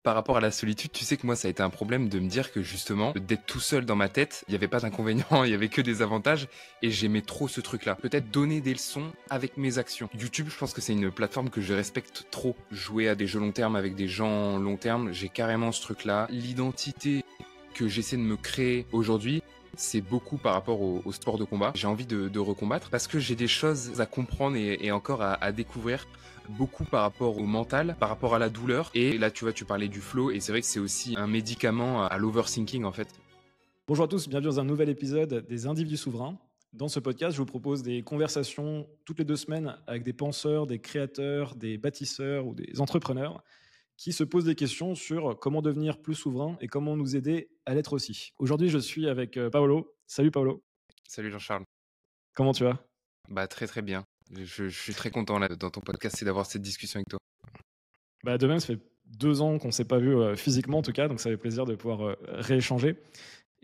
Par rapport à la solitude, tu sais que moi, ça a été un problème de me dire que justement, d'être tout seul dans ma tête, il n'y avait pas d'inconvénients, il y avait que des avantages, et j'aimais trop ce truc-là. Peut-être donner des leçons avec mes actions. YouTube, je pense que c'est une plateforme que je respecte trop. Jouer à des jeux long terme avec des gens long terme, j'ai carrément ce truc-là. L'identité que j'essaie de me créer aujourd'hui, c'est beaucoup par rapport au sport de combat. J'ai envie de recombattre parce que j'ai des choses à comprendre et encore à découvrir. Beaucoup par rapport au mental, par rapport à la douleur. Et là, tu vois, tu parlais du flow, et c'est vrai que c'est aussi un médicament à l'overthinking, en fait. Bonjour à tous, bienvenue dans un nouvel épisode des Individus Souverains. Dans ce podcast, je vous propose des conversations toutes les 2 semaines avec des penseurs, des créateurs, des bâtisseurs ou des entrepreneurs qui se posent des questions sur comment devenir plus souverain et comment nous aider à l'être aussi. Aujourd'hui, je suis avec Paolo. Salut Paolo, Salut Jean-Charles. comment tu vas? Bah, très très bien. Je suis très content là, dans ton podcast, c'est d'avoir cette discussion avec toi. De même, ça fait 2 ans qu'on ne s'est pas vu physiquement en tout cas, donc ça fait plaisir de pouvoir rééchanger.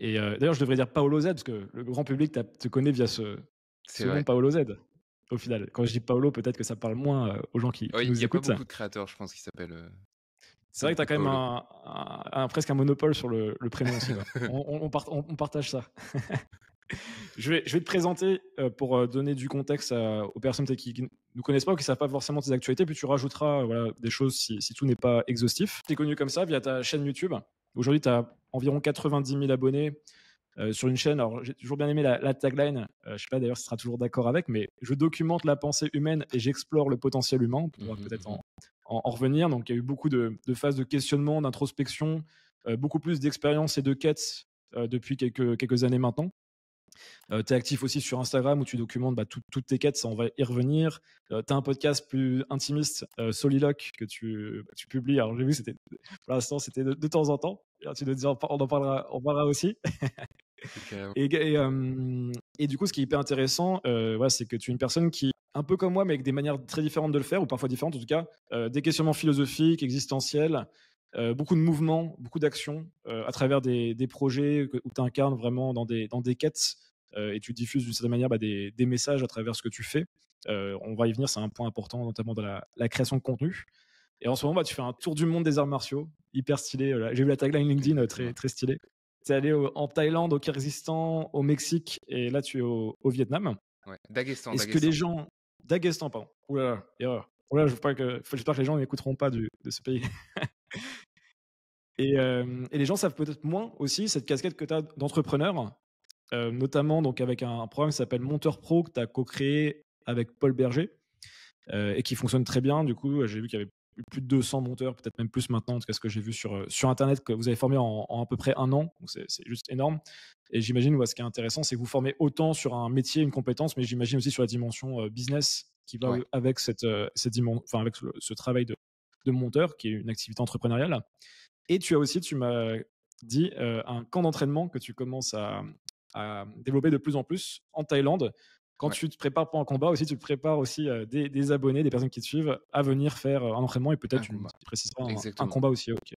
Et d'ailleurs, je devrais dire Paolo Z, parce que le grand public te connaît via C'est ce nom vrai. Paolo Z, au final. Quand je dis Paolo, peut-être que ça parle moins aux gens qui Oui, il nous n'y a pas écoutent. beaucoup de créateurs, je pense, qui s'appellent C'est vrai que tu beaucoup as de quand même Paolo. presque un monopole sur le prénom aussi. Quoi. On partage ça. Je vais te présenter pour donner du contexte aux personnes peut-être qui ne nous connaissent pas ou qui ne savent pas forcément tes actualités, puis tu rajouteras voilà, des choses si tout n'est pas exhaustif. Tu es connu comme ça via ta chaîne YouTube. Aujourd'hui, tu as environ 90 000 abonnés sur une chaîne. Alors, j'ai toujours bien aimé la tagline. Je ne sais pas d'ailleurs si tu seras toujours d'accord avec, mais je documente la pensée humaine et j'explore le potentiel humain. On pourra peut-être en revenir. Donc, il y a eu beaucoup de phases de questionnement, d'introspection, beaucoup plus d'expérience et de quêtes depuis quelques années maintenant. Tu es actif aussi sur Instagram où tu documentes toutes tes quêtes, ça on va y revenir. Tu as un podcast plus intimiste, Soliloque, que tu publies. Alors j'ai vu, pour l'instant, c'était de temps en temps. Alors, tu dois te dire, on parlera aussi. Ok. Et du coup, ce qui est hyper intéressant, ouais, c'est que tu es une personne qui, un peu comme moi, mais avec des manières très différentes de le faire, ou parfois différentes en tout cas, des questionnements philosophiques, existentiels, beaucoup de mouvements, beaucoup d'actions à travers des projets où tu incarnes vraiment dans des quêtes et tu diffuses d'une certaine manière des messages à travers ce que tu fais. On va y venir, c'est un point important, notamment dans la création de contenu. Et en ce moment, tu fais un tour du monde des arts martiaux, hyper stylé. J'ai vu la tagline LinkedIn, très, Exactement. très stylé. Tu es allé en Thaïlande, au Kyrgyzstan, au Mexique, et là, tu es au Vietnam. Ouais. Daghestan, Est-ce que les Daghestan. gens. Daghestan, pardon. Ouh là là, erreur. Ouh là, j'espère que les gens n'écouteront pas de ce pays. Et les gens savent peut-être moins aussi cette casquette que tu as d'entrepreneur, notamment donc avec un programme qui s'appelle Monteur Pro que tu as co-créé avec Paul Berger. Et qui fonctionne très bien. Du coup, j'ai vu qu'il y avait plus de 200 monteurs, peut-être même plus maintenant, en tout cas ce que j'ai vu sur Internet, que vous avez formé en à peu près 1 an. Donc c'est juste énorme. Et j'imagine, ouais, ce qui est intéressant, c'est que vous formez autant sur un métier, une compétence, mais j'imagine aussi sur la dimension business qui va Ouais. avec avec ce travail de monteur, qui est une activité entrepreneuriale. Et tu as aussi, tu m'as dit, un camp d'entraînement que tu commences à développer de plus en plus en Thaïlande. Quand Ouais. tu te prépares pour un combat aussi, tu prépares aussi des abonnés, des personnes qui te suivent à venir faire un entraînement et peut-être, Un combat. tu préciseras, un Exactement. combat aussi. Ok,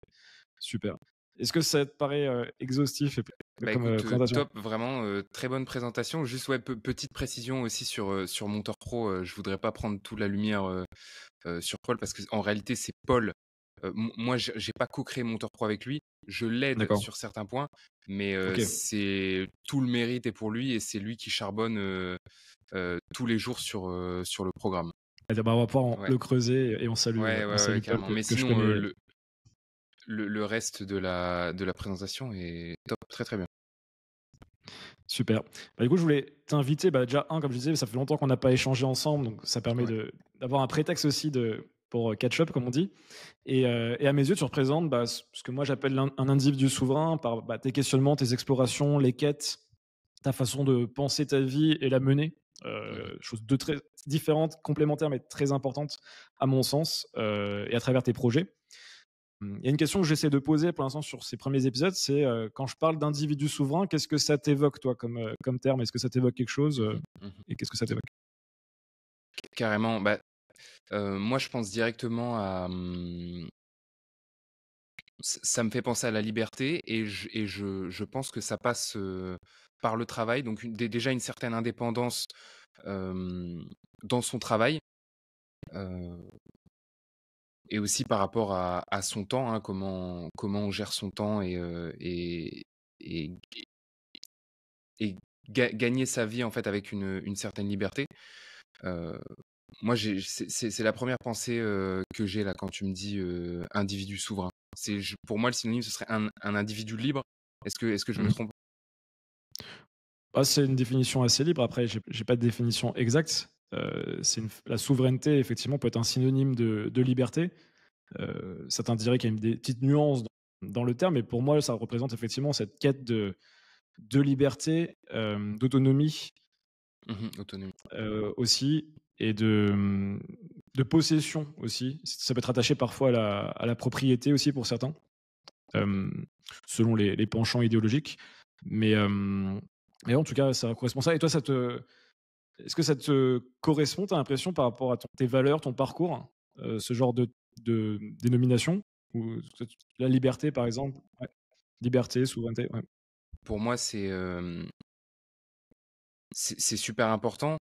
super. Est-ce que ça te paraît exhaustif Bah comme écoute, présentation? top, vraiment, très bonne présentation. Juste, ouais, petite précision aussi sur Monteur Pro, je voudrais pas prendre toute la lumière sur Paul, parce qu'en réalité, c'est Paul. Moi, j'ai pas co-créé Monteur Pro avec lui. Je l'aide D'accord. sur certains points, mais Ok. c'est tout le mérite est pour lui, et c'est lui qui charbonne tous les jours sur le programme. On va pouvoir Ouais, le creuser et ouais, on ouais, ouais, salue Paul carrément. Mais que je sinon, connais. le reste de la présentation est top, très très bien. Super. Du coup, je voulais t'inviter, déjà, comme je disais, ça fait longtemps qu'on n'a pas échangé ensemble, donc ça permet Ouais. d'avoir un prétexte aussi pour catch up, comme on dit. Et à mes yeux, tu représentes ce que moi j'appelle un individu souverain par tes questionnements, tes explorations, les quêtes, ta façon de penser ta vie et la mener. Mmh. Choses de très différentes, complémentaires, mais très importantes à mon sens, et à travers tes projets. Il y a une question que j'essaie de poser pour l'instant sur ces premiers épisodes, c'est quand je parle d'individu souverain, qu'est-ce que ça t'évoque, toi, comme terme? Est-ce que ça t'évoque quelque chose Mmh mh. Mmh. et qu'est-ce que ça t'évoque? Carrément, bah, moi je pense directement à, ça me fait penser à la liberté, et je pense que ça passe, par le travail, donc déjà une certaine indépendance, hem, dans son travail, heu Et aussi par rapport à son temps, hein, comment on gère son temps et et gagner sa vie, en fait, avec une certaine liberté. Heu, Moi, c'est la première pensée, que j'ai là quand tu me dis, individu souverain. Pour moi, le synonyme, ce serait un individu libre. Est-ce que je me Mmh. trompe? Ah, c'est une définition assez libre. Après, j'ai pas de définition exacte. La souveraineté, effectivement, peut être un synonyme de liberté. Certains diraient qu'il y a des petites nuances dans le terme, mais pour moi, ça représente effectivement cette quête de liberté, d'autonomie, Mmh. Autonomie. aussi, et de possession aussi. Ça peut être attaché parfois à la propriété aussi pour certains, hem, selon les penchants idéologiques. Mais, en tout cas, ça correspond à ça. Et toi, est-ce que ça te correspond, tu as l'impression, par rapport à tes valeurs, ton parcours, ce genre de dénomination? Ou la liberté, par exemple? Ouais. Liberté, souveraineté, ouais. Pour moi, c'est super important.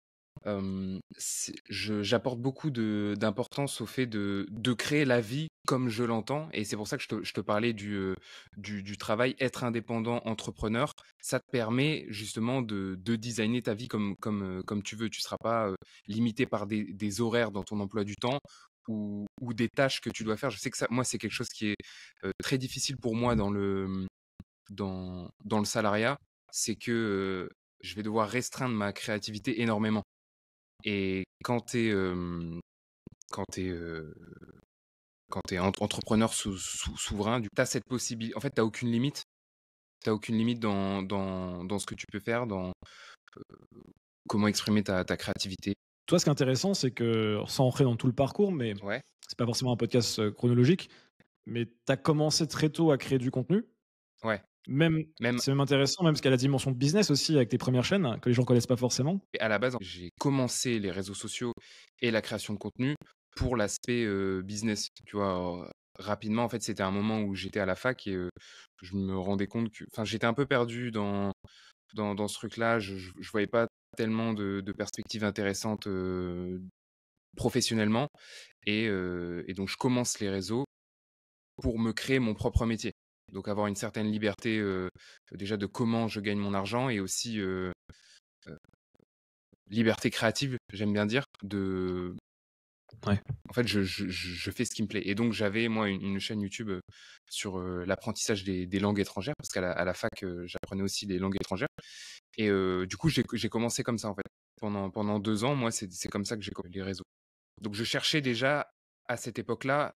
J'apporte beaucoup d'importance au fait de créer la vie comme je l'entends, et c'est pour ça que je te parlais du travail. Être indépendant, entrepreneur, ça te permet justement de designer ta vie comme tu veux. Tu seras pas, limité par des horaires dans ton emploi du temps ou des tâches que tu dois faire. Je sais que ça, moi, c'est quelque chose qui est, très difficile pour moi dans le salariat. C'est que, je vais devoir restreindre ma créativité énormément. Et quand tu es, quand tu entrepreneur souverain, tu as cette possibilité. En fait, tu as aucune limite. Tu aucune limite dans ce que tu peux faire, dans, heu, comment exprimer ta créativité. Toi, ce qui est intéressant, c'est que, sans rentrer dans tout le parcours, mais Ouais, c'est pas forcément un podcast, chronologique, mais tu as commencé très tôt à créer du contenu. ouais, Même même C'est même intéressant, même parce qu'il y a la dimension business aussi avec tes premières chaînes, que les gens connaissent pas forcément. à la base, j'ai commencé les réseaux sociaux et la création de contenu pour l'aspect, business, tu vois? Rapidement, en fait, c'était un moment où j'étais à la fac et je me rendais compte que, enfin, j'étais un peu perdu dans ce truc-là. Je voyais pas tellement de perspectives intéressantes, professionnellement, et donc je commence les réseaux pour me créer mon propre métier. Donc avoir une certaine liberté, déjà de comment je gagne mon argent, et aussi, heu, liberté créative, j'aime bien dire, Ouais. en fait, je fais ce qui me plaît. Et donc j'avais, moi, une chaîne YouTube, sur, l'apprentissage des langues étrangères, parce à la fac, j'apprenais aussi des langues étrangères. Et du coup, j'ai commencé comme ça, en fait. Pendant 2 ans, moi, c'est comme ça que j'ai les réseaux. Donc je cherchais déjà, à cette époque-là,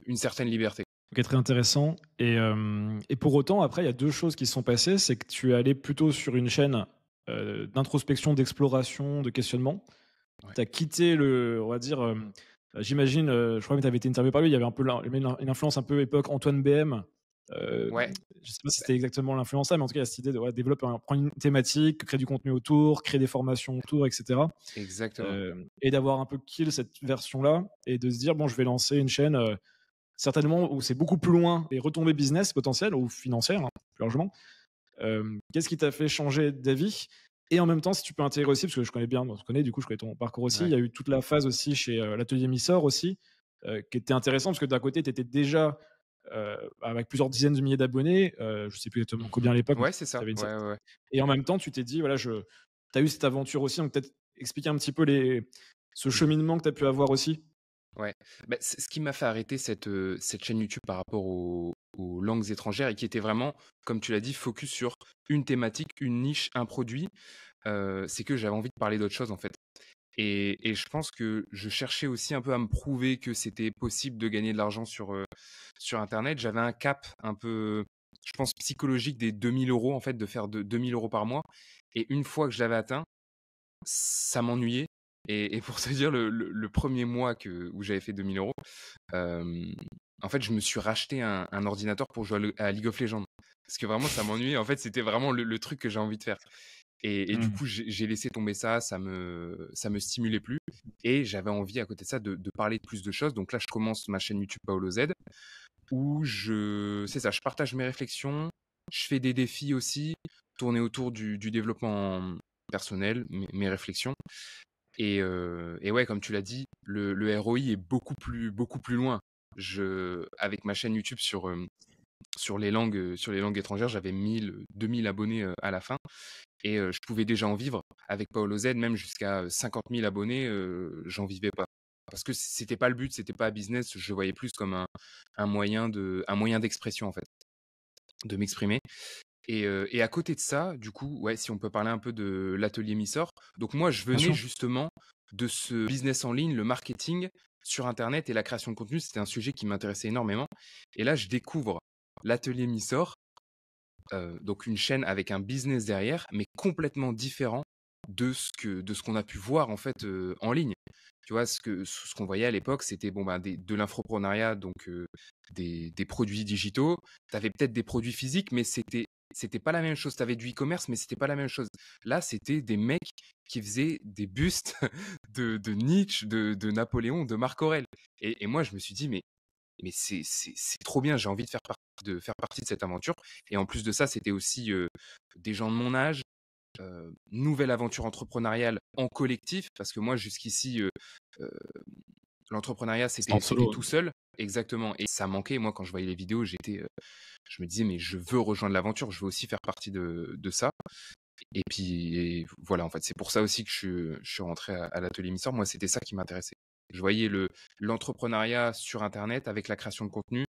une certaine liberté. OK, très intéressant. Et pour autant, après, il y a 2 choses qui se sont passées. C'est que tu es allé plutôt sur une chaîne, d'introspection, d'exploration, de questionnement. Ouais. Tu as quitté on va dire, j'imagine, je crois que tu avais été interviewé par lui, il y avait un peu une influence un peu époque Antoine BM. Ouais, Je sais pas si bah, c'était exactement l'influence là, mais en tout cas, il y a cette idée de, ouais, prendre une thématique, créer du contenu autour, créer des formations autour, et cetera. exactement. Et d'avoir un peu kill cette version-là et de se dire: «Bon, je vais lancer une chaîne, certainement où c'est beaucoup plus loin des retombées business potentielles ou financières, hein, plus largement». Qu'est-ce qui t'a fait changer d'avis? Et en même temps, si tu peux intégrer aussi, parce que je connais bien, on se connaît, du coup, je connais ton parcours aussi. Il Ouais. y a eu toute la phase aussi chez, l'atelier Missor aussi, qui était intéressant parce que d'un côté, tu étais déjà, avec plusieurs dizaines de milliers d'abonnés, je sais plus exactement Mmh. combien à l'époque, mais Ouais, c'est tu ça. avais une Ouais, certaine. ouais, ouais. Et en même temps, tu t'es dit, voilà, tu as eu cette aventure aussi, donc peut-être expliquer un petit peu ce Mmh. cheminement que tu as pu avoir aussi? Ouais. Bah, c'est ce qui m'a fait arrêter cette chaîne YouTube par rapport aux langues étrangères, et qui était vraiment, comme tu l'as dit, focus sur une thématique, une niche, un produit. C'est que j'avais envie de parler d'autre chose, en fait. Et je pense que je cherchais aussi un peu à me prouver que c'était possible de gagner de l'argent sur internet. J'avais un cap un peu, je pense, psychologique des 2 000 €, en fait, de faire de 2 000 € par mois. Et une fois que je l'avais atteint, ça m'ennuyait. Et pour te dire, le 1er mois où j'avais fait 2 000 €, hem, en fait, je me suis racheté un ordinateur pour jouer à League of Legends. Parce que vraiment ça m'ennuyait. En fait, c'était vraiment le truc que j'ai envie de faire. Et du Mmh. coup, j'ai laissé tomber ça. Ça me stimulait plus, et j'avais envie, à côté de ça, de parler de plus de choses. Donc là, je commence ma chaîne YouTube Paolo Z, où c'est ça, je partage mes réflexions, je fais des défis aussi, tournés autour du développement personnel, mes réflexions. Et ouais, comme tu l'as dit, le ROI est beaucoup plus loin. avec ma chaîne YouTube sur les langues étrangères, j'avais 1000 abonnés à la fin. Et je pouvais déjà en vivre. Avec Paolo Z, même jusqu'à 50 000 abonnés, j'en vivais pas. Parce que c'était pas le but, c'était pas un business. Je le voyais plus comme un moyen d'expression, en fait, de m'exprimer. Et à côté de ça, du coup, ouais, si on peut parler un peu de l'atelier Missor. Donc moi, je Bien venais sûr. justement de ce business en ligne, le marketing sur Internet et la création de contenu. C'était un sujet qui m'intéressait énormément. Et là, je découvre l'atelier Missor, donc une chaîne avec un business derrière, mais complètement différent de ce qu'on a pu voir en fait en ligne. Tu vois, ce qu'on voyait à l'époque, c'était bon, ben, de l'infoprenariat, donc des produits digitaux. Tu avais peut-être des produits physiques, mais c'était pas la même chose. Tu avais du e-commerce, mais c'était pas la même chose. Là, c'était des mecs qui faisaient des bustes de Nietzsche, de Napoléon, de Marc Aurèle. Et moi, je me suis dit, mais c'est trop bien, j'ai envie de faire partie de cette aventure. Et en plus de ça, c'était aussi des gens de mon âge, nouvelle aventure entrepreneuriale en collectif, parce que moi, jusqu'ici, euh, l'entrepreneuriat, C'était en c'était solo. tout seul, exactement. Et ça manquait. Moi, quand je voyais les vidéos, je me disais, mais je veux rejoindre l'aventure, je veux aussi faire partie de ça. Et puis, voilà, en fait, c'est pour ça aussi que je suis rentré à l'atelier Missor. Moi, c'était ça qui m'intéressait. Je voyais l'entrepreneuriat sur Internet avec la création de contenu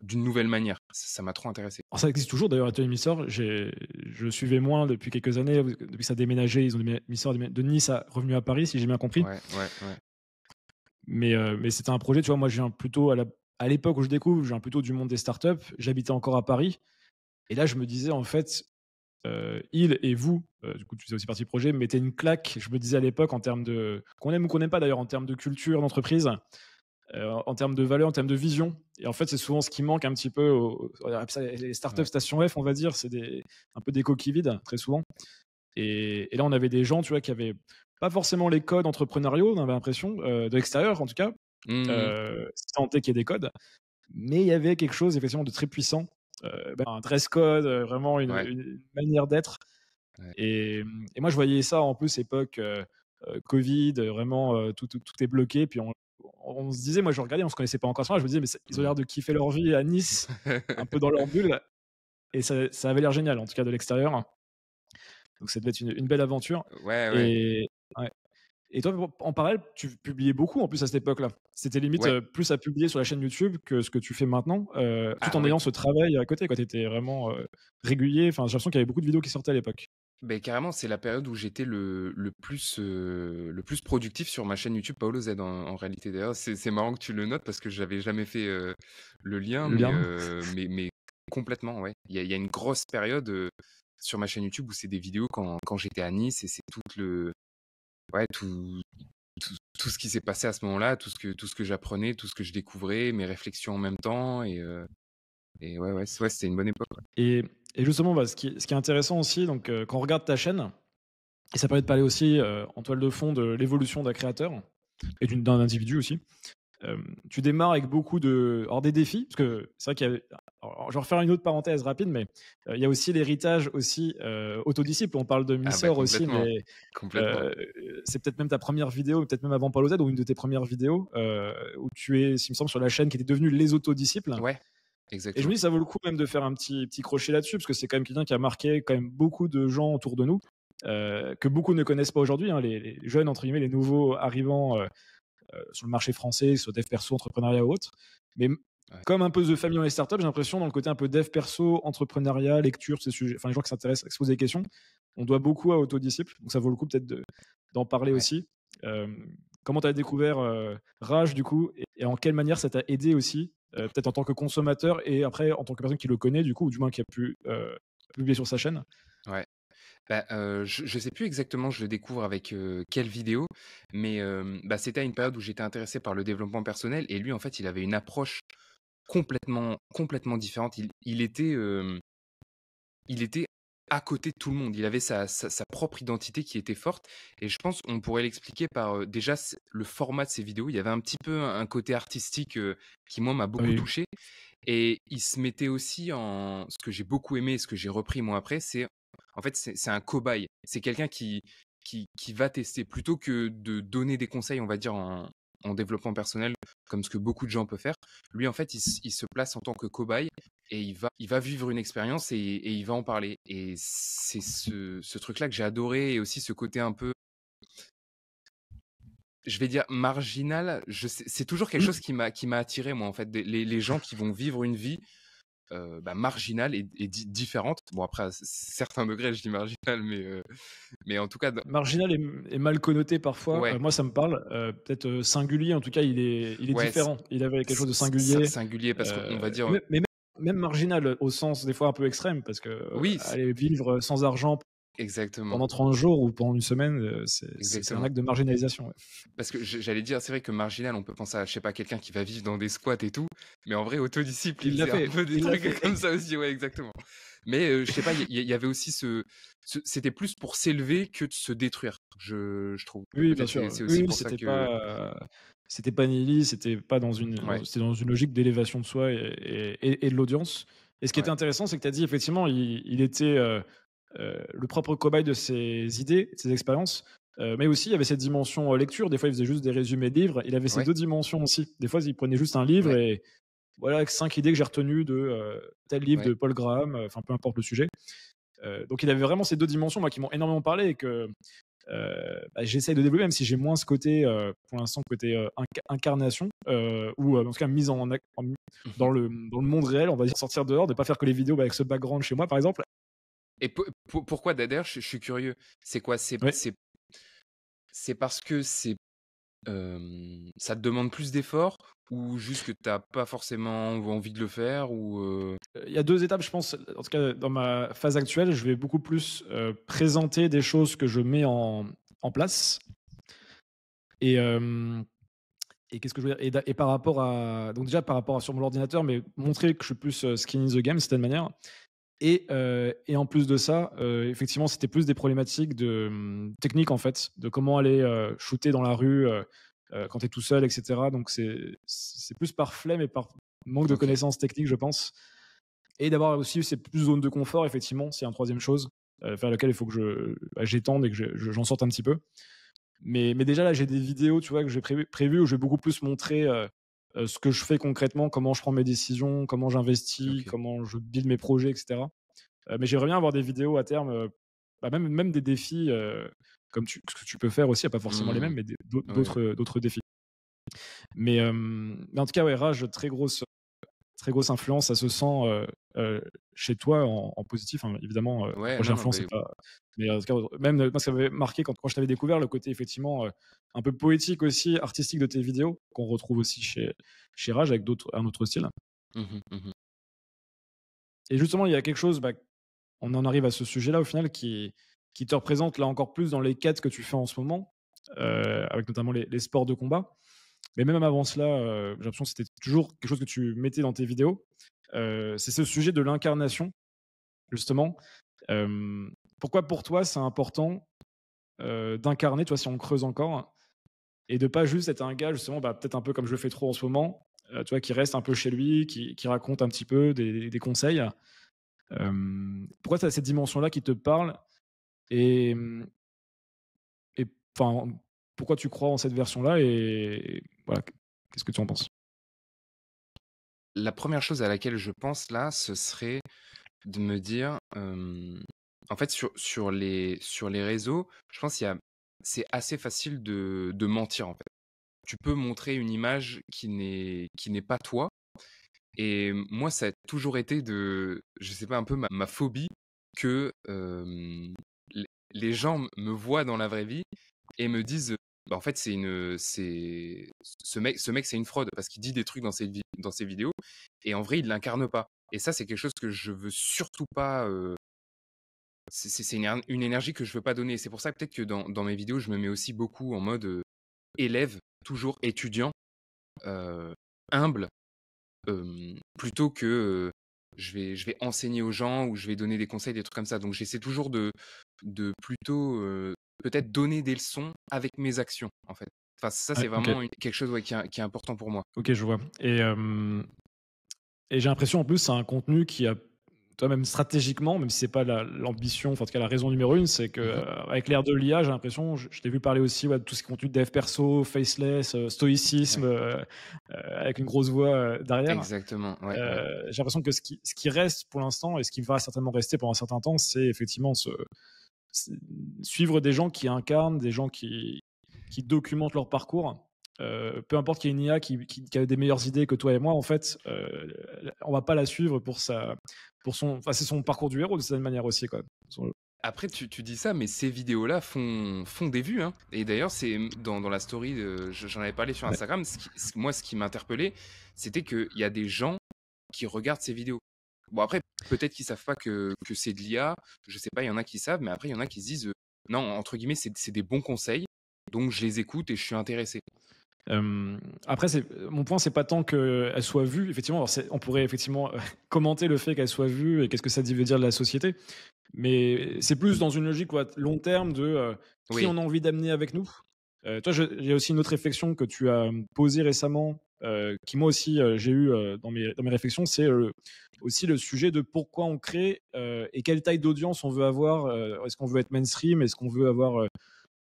d'une nouvelle manière. Ça m'a trop intéressé. Alors ça existe toujours d'ailleurs, Atelier Missor. Je le suivais moins depuis quelques années, depuis que ça a déménagé. Ils ont Missor de Nice à revenu à Paris, si j'ai bien compris. Ouais, ouais, ouais. Mais c'était un projet, tu vois, moi je viens plutôt à l'époque où je découvre, je viens plutôt du monde des startups. J'habitais encore à Paris. Et là, je me disais, en fait, il et vous, du coup, tu faisais aussi partie du projet, mettez une claque, je me disais à l'époque, en termes de, qu'on aime ou qu'on n'aime pas d'ailleurs, en termes de culture d'entreprise, en termes de valeur, en termes de vision. Et en fait, c'est souvent ce qui manque un petit peu les startups Ouais. station F, on va dire, c'est un peu des coquilles vides, très souvent. Et là, on avait des gens, tu vois, qui avaient pas forcément les codes entrepreneuriaux, on avait l'impression, de l'extérieur en tout cas, Mmh. sans qu'il y ait des codes. Mais il y avait quelque chose effectivement de très puissant, un dress code, vraiment Ouais, une manière d'être. ouais. Et moi, je voyais ça en plus époque Covid, vraiment tout est bloqué. Puis on se disait, moi je regardais, on se connaissait pas encore ça. Je me disais, mais ils ont Mmh. l'air de kiffer leur vie à Nice, un peu dans leur bulle. Et ça avait l'air génial, en tout cas de l'extérieur. Donc ça devait être une belle aventure. Ouais, ouais. Et, ouais. Et toi, en parallèle, tu publiais beaucoup en plus à cette époque-là. C'était limite Ouais. plus à publier sur la chaîne YouTube que ce que tu fais maintenant, tout Ah en ouais. ayant ce travail à côté. Tu étais vraiment régulier. Enfin, j'ai l'impression qu'il y avait beaucoup de vidéos qui sortaient à l'époque. Beh, carrément, c'est la période où j'étais le plus productif sur ma chaîne YouTube Paolo Z en réalité. D'ailleurs, c'est marrant que tu le notes parce que j'avais jamais fait le lien, Le lien. mais complètement, ouais. Il y a une grosse période sur ma chaîne YouTube où c'est des vidéos quand j'étais à Nice et c'est ouais, tout ce qui s'est passé à ce moment-là, tout ce que j'apprenais, tout ce que je découvrais, mes réflexions en même temps. Et ouais, ouais, c'était une bonne époque. Ouais. Et justement, bah, ce qui est intéressant aussi, donc, quand on regarde ta chaîne, et ça permet de parler aussi en toile de fond de l'évolution d'un créateur et d'un individu aussi. Tu démarres avec beaucoup alors des défis, parce que c'est vrai qu'il y avait. Alors, je vais refaire une autre parenthèse rapide, mais il y a aussi l'héritage aussi autodisciple. On parle de Ah bah Missor aussi, complètement, mais complètement. euh, c'est peut-être même ta première vidéo, peut-être même avant Paulo Z, ou une de tes premières vidéos où tu es, s'il me semble, sur la chaîne qui était devenue Les Autodisciples. Ouais, Et je me exactement. dis, ça vaut le coup même de faire un petit crochet là-dessus, parce que c'est quand même quelqu'un qui a marqué quand même beaucoup de gens autour de nous, que beaucoup ne connaissent pas aujourd'hui, hein, les jeunes, entre guillemets, les nouveaux arrivants sur le marché français, sur dev perso, entrepreneuriat ou autre. Mais Ouais. comme un peu The Family dans les startups, j'ai l'impression dans le côté un peu dev perso, entrepreneuriat, lecture, ces sujets, enfin les gens qui s'intéressent, qui se posent des questions, on doit beaucoup à Autodisciple. Donc ça vaut le coup peut-être d'en parler Ouais. aussi. Euh, Comment tu as découvert Rage du coup, et en quelle manière ça t'a aidé aussi, peut-être en tant que consommateur et après en tant que personne qui le connaît du coup, ou du moins qui a pu publier sur sa chaîne. Ouais. Bah, je sais plus exactement, je le découvre avec quelle vidéo, mais bah, c'était à une période où j'étais intéressé par le développement personnel et lui, en fait, il avait une approche complètement différente. Il était à côté de tout le monde. Il avait sa propre identité qui était forte et je pense on pourrait l'expliquer par déjà le format de ses vidéos. Il y avait un petit peu un côté artistique qui, moi, m'a beaucoup Oui. touché. Et il se mettait aussi en ce que j'ai beaucoup aimé et ce que j'ai repris moi après, c'est en fait, c'est un cobaye. C'est quelqu'un qui va tester plutôt que de donner des conseils, on va dire, en développement personnel, comme ce que beaucoup de gens peuvent faire. Lui, en fait, il se place en tant que cobaye et il va vivre une expérience et il va en parler. Et c'est ce truc-là que j'ai adoré et aussi ce côté un peu, je vais dire marginal. C'est toujours quelque Mmh. chose qui m'a attiré, moi, en fait. Les gens qui vont vivre une vie marginale et différente. Bon, après, à certains degrés, je dis marginal, mais en tout cas, Marginal est mal connoté parfois. ouais, Moi, ça me parle. Peut-être, singulier, en tout cas, il est ouais, différent. Il avait quelque chose de singulier, singulier parce qu'on va dire, mais même marginal, au sens des fois un peu extrême parce que, oui, aller vivre sans argent exactement, pendant 30 jours ou pendant une semaine, c'est un exactement. acte de marginalisation, ouais. Parce que j'allais dire, c'est vrai que marginal, on peut penser à, je sais pas, quelqu'un qui va vivre dans des squats et tout, mais en vrai, autodisciple, il Il l'a faisait un fait, peu des il l'a trucs fait. comme ça aussi, ouais, exactement. Mais je sais pas, il y avait aussi c'était plus pour s'élever que de se détruire, je trouve. Oui, bien Peut-être sûr. c'est aussi Oui, oui, pour ça que, c'était pas nihiliste, ouais, c'était dans une logique d'élévation de soi et de l'audience. Et ce qui était ouais, intéressant, c'est que tu as dit effectivement, il était, le propre cobaye de ses idées, de ses expériences, mais aussi il y avait cette dimension, lecture. Des fois, il faisait juste des résumés de livres. Il avait ces ouais, 2 dimensions aussi. Des fois, il prenait juste un livre ouais, et voilà 5 idées que j'ai retenues de, tel livre ouais, de Paul Graham, enfin peu importe le sujet. Donc il avait vraiment ces 2 dimensions, moi, qui m'ont énormément parlé et que j'essaye de développer, même si j'ai moins ce côté, pour l'instant, côté incarnation, ou en tout cas mise mmh. dans le monde réel, on va dire, sortir dehors, de pas faire que les vidéos avec ce background chez moi, par exemple. Et pourquoi d'ailleurs, je suis curieux, c'est quoi? Oui. C'est parce que ça te demande plus d'efforts ou juste que tu as pas forcément envie de le faire ou Il y a 2 étapes, je pense. En tout cas, dans ma phase actuelle, je vais beaucoup plus, présenter des choses que je mets en place et qu'est-ce que je veux dire? Et par rapport à donc déjà par rapport à sur mon ordinateur, mais montrer que je suis plus, skin in the game, d'une certaine manière. Et en plus de ça, effectivement, c'était plus des problématiques de, techniques, en fait, de comment aller, shooter dans la rue, quand tu es tout seul et cetera. Donc c'est plus par flemme et par manque de OK. connaissances techniques, je pense. Et d'avoir aussi ces plus zone de confort, effectivement, c'est une troisième chose, vers laquelle il faut que j'étende et que j'en sorte un petit peu. Mais déjà là, j'ai des vidéos, tu vois, que j'ai prévues où je vais beaucoup plus montrer, ce que je fais concrètement, comment je prends mes décisions, comment j'investis, OK. comment je build mes projets et cetera. Mais j'aimerais bien avoir des vidéos à terme, même des défis, comme ce que tu peux faire aussi, il y a pas forcément les mêmes, Mmh. mais Ouais, ouais. d'autres défis. Mais en tout cas, ouais, Rage, très grosse influence, ça se sent, chez toi en positif, hein, évidemment, Ouais, quand non, non, j'influence, c'est pas mais en tout cas, même, moi, ça m'avait marqué quand je t'avais découvert le côté effectivement, un peu poétique aussi, artistique de tes vidéos, qu'on retrouve aussi chez Rage avec un autre style. mmh mh. Et justement, il y a quelque chose, on en arrive à ce sujet-là au final qui te représente là encore plus dans les quêtes que tu fais en ce moment, avec notamment les sports de combat. Mais même avant cela, j'ai l'impression que c'était toujours quelque chose que tu mettais dans tes vidéos. C'est ce sujet de l'incarnation, justement. Pourquoi pour toi c'est important, d'incarner, tu vois, si on creuse encore, et de pas juste être un gars justement, peut-être un peu comme je le fais trop en ce moment, tu vois, qui reste un peu chez lui, qui raconte un petit peu des conseils. Pourquoi tu as cette dimension-là qui te parle et et enfin, pourquoi tu crois en cette version-là et voilà, qu'est-ce que tu en penses? La première chose à laquelle je pense là, ce serait de me dire, en fait sur les réseaux, je pense qu'il y a c'est assez facile de mentir, en fait. Tu peux montrer une image qui n'est pas toi et moi ça a toujours été je sais pas, un peu ma phobie que, les gens me voient dans la vraie vie et me disent, bah, en fait c'est ce mec c'est une fraude parce qu'il dit des trucs dans ses vidéos et en vrai il l'incarne pas et ça c'est quelque chose que je veux surtout pas, c'est une énergie que je veux pas donner. C'est pour ça peut-être que dans mes vidéos, je me mets aussi beaucoup en mode, élève, toujours étudiant, heu, humble, plutôt que, je vais enseigner aux gens ou je vais donner des conseils, des trucs comme ça. Donc j'essaie toujours de plutôt, peut-être donner des leçons avec mes actions, en fait. Enfin ça, Ouais, c'est OK. vraiment quelque chose, ouais, qui est important pour moi. OK, je vois. Et j'ai l'impression en plus c'est un contenu qui a toi, même stratégiquement, même si c'est pas l'ambition, enfin, en tout cas, la raison numéro une, c'est que, Mmh. avec l'ère de l'IA, j'ai l'impression, je t'ai vu parler aussi, ouais, de tout ce qui est contenu de dev perso, faceless, stoïcisme, Ouais, avec une grosse voix, derrière. exactement. Ouais, ouais. J'ai l'impression que ce qui reste pour l'instant et ce qui va certainement rester pendant un certain temps, c'est effectivement c'est suivre des gens qui incarnent, des gens qui documentent leur parcours. Peu importe qu'il y ait une IA qui a des meilleures idées que toi et moi, en fait, on va pas la suivre enfin, c'est son parcours du héros de certaine manière aussi, quoi. Après, tu dis ça, mais ces vidéos-là font des vues, hein. Et d'ailleurs, c'est dans la story, j'en avais parlé sur Ouais. Instagram. Moi, ce qui m'interpellait, c'était qu'il y a des gens qui regardent ces vidéos. Bon, après, peut-être qu'ils savent pas que c'est de l'IA. Je sais pas, il y en a qui savent, mais après, il y en a qui se disent non, entre guillemets, c'est des bons conseils. Donc, je les écoute et je suis intéressé. Après, mon point, c'est pas tant qu'elle soit vue. Effectivement, alors on pourrait effectivement commenter le fait qu'elle soit vue et qu'est-ce que ça veut dire de la société. Mais c'est plus dans une logique long terme de qui Oui, on a envie d'amener avec nous. Toi, il y a aussi une autre réflexion que tu as posée récemment, qui moi aussi j'ai eu dans mes réflexions, c'est aussi le sujet de pourquoi on crée et quelle taille d'audience on veut avoir. Est-ce qu'on veut être mainstream? Est-ce qu'on veut avoir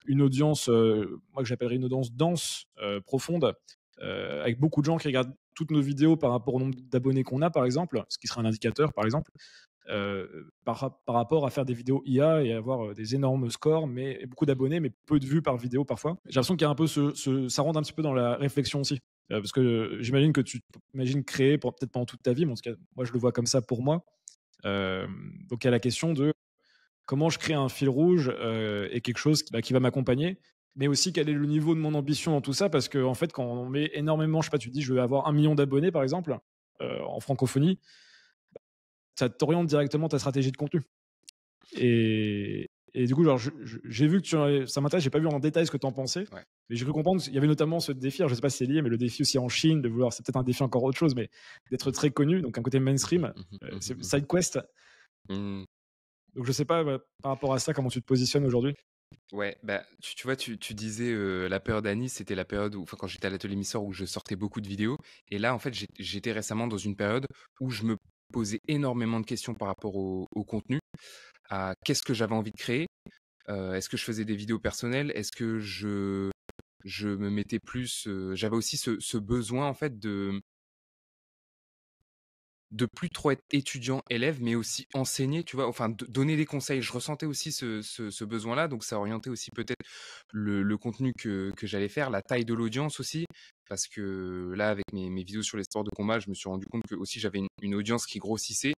une audience, moi que j'appellerais une audience dense, profonde, avec beaucoup de gens qui regardent toutes nos vidéos par rapport au nombre d'abonnés qu'on a, par exemple, ce qui serait un indicateur, par exemple, par rapport à faire des vidéos IA et avoir des énormes scores, mais beaucoup d'abonnés, mais peu de vues par vidéo parfois. J'ai l'impression qu'il y a un peu ça rentre un petit peu dans la réflexion aussi. Parce que j'imagine que tu imagines créer peut-être pendant toute ta vie, mais en tout cas, moi je le vois comme ça pour moi. Donc il y a la question de comment je crée un fil rouge et quelque chose qui va m'accompagner, mais aussi quel est le niveau de mon ambition dans tout ça, parce que en fait, quand on met énormément, je sais pas, tu te dis je veux avoir 1 million d'abonnés par exemple, en francophonie, ça t'oriente directement ta stratégie de contenu. Et du coup, genre, j'ai vu que ça m'intéresse, j'ai pas vu en détail ce que tu en pensais, ouais. mais j'ai cru comprendre qu'il y avait notamment ce défi, alors je sais pas si c'est lié, mais le défi aussi en Chine, de vouloir, c'est peut-être un défi encore autre chose, mais d'être très connu, donc un côté Mhm, mainstream, mhm, c'est mhm, side quest. mhm. Donc je sais pas, par rapport à ça, comment tu te positionnes aujourd'hui. Ouais, bah, tu vois, tu disais la période à Nice, c'était la période où, enfin, quand j'étais à l'atelier Missor, où je sortais beaucoup de vidéos. Et là, en fait, j'étais récemment dans une période où je me posais énormément de questions par rapport au contenu, à qu'est-ce que j'avais envie de créer. Est-ce que je faisais des vidéos personnelles? Est-ce que je me mettais plus. J'avais aussi ce besoin, en fait, de plus trop être étudiant, élève, mais aussi enseigner, tu vois? Enfin, donner des conseils. Je ressentais aussi ce besoin-là, donc ça orientait aussi peut-être le contenu que j'allais faire, la taille de l'audience aussi. Parce que là, avec mes vidéos sur les sports de combat, je me suis rendu compte que aussi j'avais une audience qui grossissait.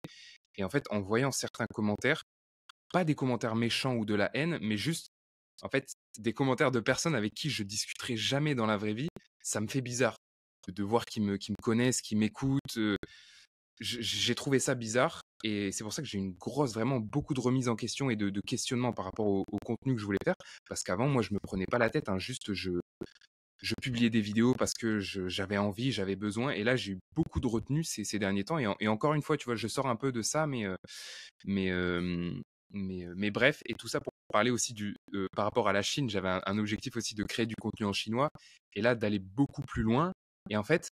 Et en fait, en voyant certains commentaires, pas des commentaires méchants ou de la haine, mais juste, en fait, des commentaires de personnes avec qui je discuterai jamais dans la vraie vie, ça me fait bizarre de voir qu'ils me connaissent, qu'ils m'écoutent. J'ai trouvé ça bizarre et c'est pour ça que j'ai une grosse, vraiment beaucoup de remises en question et de questionnement par rapport au contenu que je voulais faire. Parce qu'avant, moi, je me prenais pas la tête, hein, juste je publiais des vidéos parce que j'avais envie, j'avais besoin. Et là, j'ai eu beaucoup de retenue ces derniers temps. Et encore une fois, tu vois, je sors un peu de ça, mais, euh, mais bref. Et tout ça pour parler aussi par rapport à la Chine, j'avais un objectif aussi de créer du contenu en chinois et là, d'aller beaucoup plus loin. Et en fait,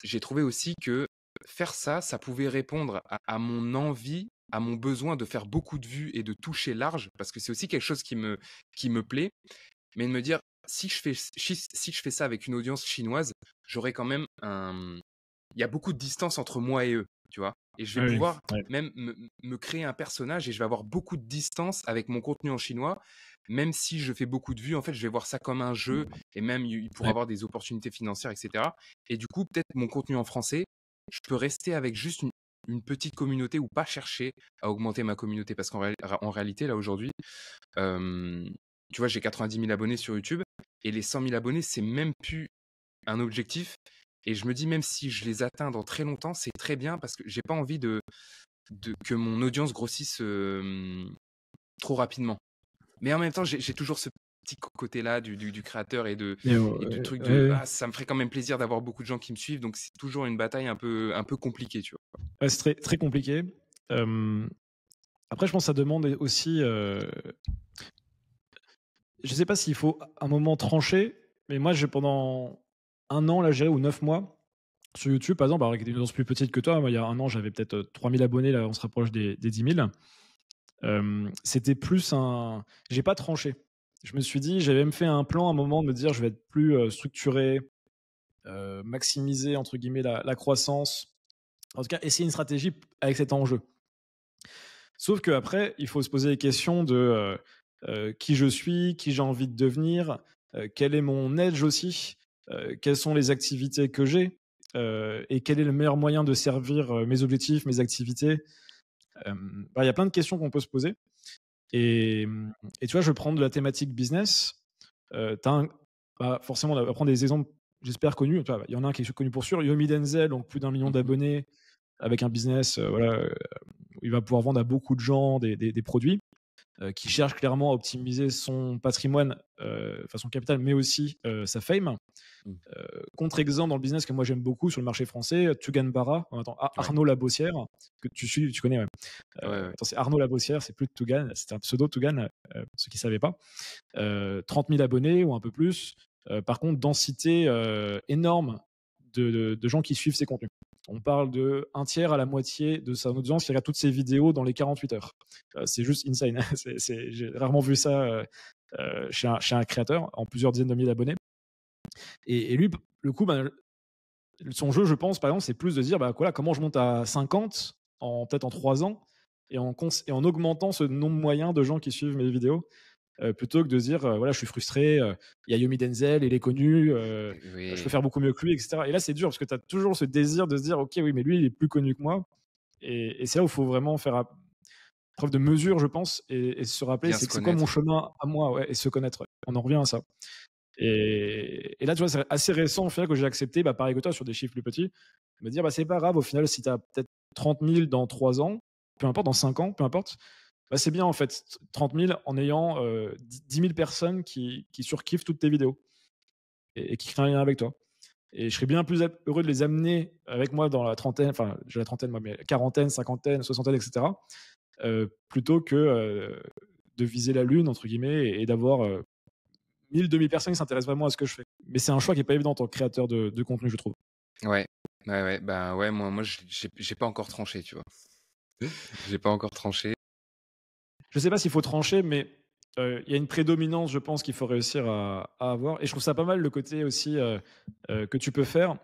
j'ai trouvé aussi que faire ça, ça pouvait répondre à mon envie, à mon besoin de faire beaucoup de vues et de toucher large, parce que c'est aussi quelque chose qui me plaît, mais de me dire, si je fais ça avec une audience chinoise, j'aurai quand même il y a beaucoup de distance entre moi et eux, tu vois. Et je vais Ah oui, pouvoir ouais. même me créer un personnage et je vais avoir beaucoup de distance avec mon contenu en chinois. Même si je fais beaucoup de vues, en fait, je vais voir ça comme un jeu et même il pourra Ouais. avoir des opportunités financières, etc. Et du coup, peut-être mon contenu en français, je peux rester avec juste une petite communauté ou pas chercher à augmenter ma communauté. Parce en réalité, là, aujourd'hui, euh, tu vois, j'ai 90 000 abonnés sur YouTube et les 100 000 abonnés, c'est même plus un objectif. Et je me dis, même si je les atteins dans très longtemps, c'est très bien parce que j'ai pas envie que mon audience grossisse trop rapidement. Mais en même temps, j'ai toujours ce petit côté-là du créateur Mais et du truc ouais, ouais. ah, ça me ferait quand même plaisir d'avoir beaucoup de gens qui me suivent. Donc, c'est toujours une bataille un peu compliquée, tu vois. Ouais, c'est très, très compliqué. Euh, Après, je pense que ça demande aussi. Je sais pas s'il faut un moment trancher, mais moi, pendant un an, là, je dirais, ou 9 mois, Sur YouTube, par exemple, alors avec une audience plus petite que toi, moi, il y a un an, j'avais peut-être 3000 abonnés, là, on se rapproche des 10 000. C'était plus un. J'ai pas tranché. Je me suis dit, j'avais même fait un plan à un moment de me dire, je vais être plus structuré, maximiser, entre guillemets, la croissance. En tout cas, essayer une stratégie avec cet enjeu. Sauf qu'après, il faut se poser les questions de qui je suis, qui j'ai envie de devenir, quel est mon edge aussi, quelles sont les activités que j'ai, et quel est le meilleur moyen de servir mes objectifs, mes activités. Il y a plein de questions qu'on peut se poser. Et tu vois, je vais prendre de la thématique business. Forcément, on va prendre des exemples, j'espère, connus. Tu vois, il y en a un qui est connu pour sûr, Yomi Denzel, donc plus d'1 million Mhm. d'abonnés, avec un business où il va pouvoir vendre à beaucoup de gens des produits, qui cherche clairement à optimiser son patrimoine, enfin son capital, mais aussi sa fame. Mhm. Contre-exemple dans le business que moi j'aime beaucoup sur le marché français, Tugan Barra, Ouais, Arnaud Labossière, que tu connais, ouais. ouais, ouais. C'est Arnaud Labossière, c'est plus Tugan, c'était un pseudo Tugan, pour ceux qui ne savaient pas. 30 000 abonnés ou un peu plus. Par contre, densité énorme de gens qui suivent ses contenus. On parle de un tiers à la moitié de son audience qui regarde toutes ses vidéos dans les 48 heures. C'est juste insane. J'ai rarement vu ça chez un créateur en plusieurs dizaines de milliers d'abonnés. Et lui, le coup, son jeu, je pense, par exemple, c'est plus de dire voilà, comment je monte à 50 peut-être en 3 ans et en augmentant ce nombre moyen de gens qui suivent mes vidéos. Plutôt que de se dire voilà, je suis frustré, il y a Yomi Denzel, il est connu, je peux Oui, faire beaucoup mieux que lui, etc. Et là, c'est dur parce que tu as toujours ce désir de se dire ok, oui, mais lui, il est plus connu que moi. Et c'est là où il faut vraiment faire preuve de mesure, je pense, et se rappeler bien se c'est quoi mon connaître. chemin à moi, ouais, et se connaître. Ouais. On en revient à ça. Et là, tu vois, c'est assez récent au final que j'ai accepté, pareil que toi, sur des chiffres plus petits, me dire c'est pas grave, au final, si tu as peut-être 30 000 dans 3 ans, peu importe, dans 5 ans, peu importe, c'est bien en fait, 30 000 en ayant 10 000 personnes qui surkiffent toutes tes vidéos et qui créent un lien avec toi. Et je serais bien plus heureux de les amener avec moi dans la trentaine, enfin, j'ai la trentaine, moi, mais quarantaine, cinquantaine, soixantaine, etc., plutôt que de viser la lune, entre guillemets, et d'avoir 1000, 2000 personnes qui s'intéressent vraiment à ce que je fais. Mais c'est un choix qui n'est pas évident en tant que créateur de contenu, je trouve. Ouais, ouais, ouais. Ben ouais, moi, j'ai pas encore tranché, tu vois. J'ai pas encore tranché. Je ne sais pas s'il faut trancher, mais il y a une prédominance, je pense, qu'il faut réussir à avoir. Et je trouve ça pas mal le côté aussi que tu peux faire,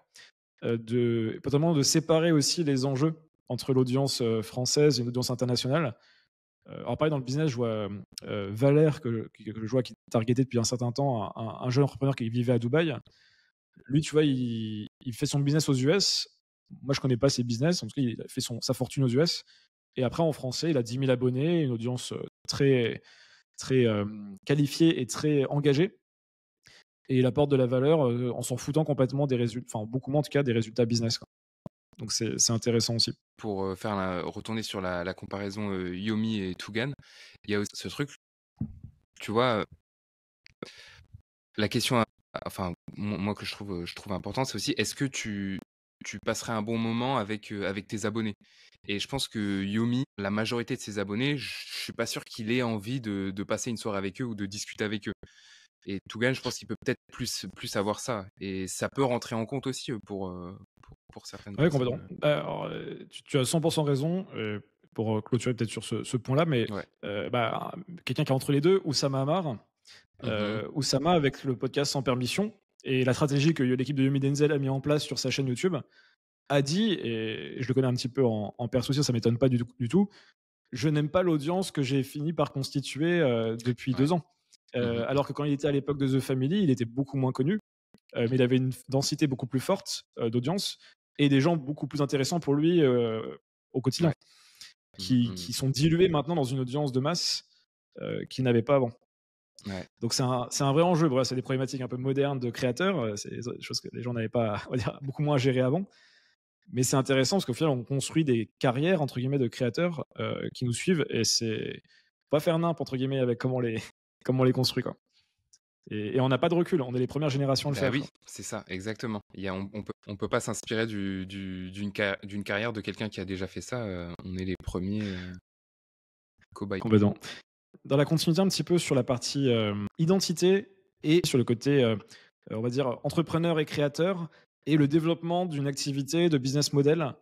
potentiellement de séparer aussi les enjeux entre l'audience française et une audience internationale. Alors pareil, dans le business, je vois Valère, que je vois qui est targeté depuis un certain temps, un jeune entrepreneur qui vivait à Dubaï. Lui, tu vois, il fait son business aux US. Moi, je connais pas ses business. En tout cas, il a fait sa fortune aux US. Et après, en français, il a 10 000 abonnés, une audience très, très qualifiée et très engagée. Et il apporte de la valeur en s'en foutant complètement des résultats, enfin beaucoup moins en tout cas des résultats business, quoi. Donc c'est intéressant aussi. Pour retourner sur la comparaison Yomi et Tugan, il y a aussi ce truc, tu vois, la question, enfin, moi que je trouve important, c'est aussi est-ce que tu passerais un bon moment avec tes abonnés? Et je pense que Yomi, la majorité de ses abonnés, je suis pas sûr qu'il ait envie de passer une soirée avec eux ou de discuter avec eux. Et Tugan, je pense qu'il peut peut-être plus avoir ça. Et ça peut rentrer en compte aussi pour certaines Oui, personnes. complètement. Alors, tu as 100% raison. Pour clôturer peut-être sur ce point-là, mais Ouais. quelqu'un qui est entre les deux, Oussama Hamar, Mhm. Oussama avec le podcast Sans Permission et la stratégie que l'équipe de Yomi Denzel a mis en place sur sa chaîne YouTube, a dit, et je le connais un petit peu en perso aussi, ça m'étonne pas du tout, je n'aime pas l'audience que j'ai fini par constituer depuis Ouais. 2 ans. Mhm. Alors que quand il était à l'époque de The Family, il était beaucoup moins connu, mais il avait une densité beaucoup plus forte d'audience et des gens beaucoup plus intéressants pour lui au quotidien, Ouais. Mhm. qui sont dilués maintenant dans une audience de masse qu'il n'avait pas avant. Ouais. Donc c'est un vrai enjeu. Voilà, c'est des problématiques un peu modernes de créateurs, c'est des choses que les gens n'avaient pas, on va dire, beaucoup moins à gérer avant. Mais c'est intéressant parce qu'au final, on construit des carrières entre guillemets de créateurs qui nous suivent et c'est pas faire nimp entre guillemets avec comment on les construit, quoi. Et on n'a pas de recul, on est les premières générations à le Bah faire, oui, quoi. c'est ça, exactement. On peut pas s'inspirer d'une carrière de quelqu'un qui a déjà fait ça. On est les premiers cobayes. Complètement. Dans la continuité un petit peu sur la partie identité et sur le côté on va dire entrepreneur et créateur, et le développement d'une activité de business model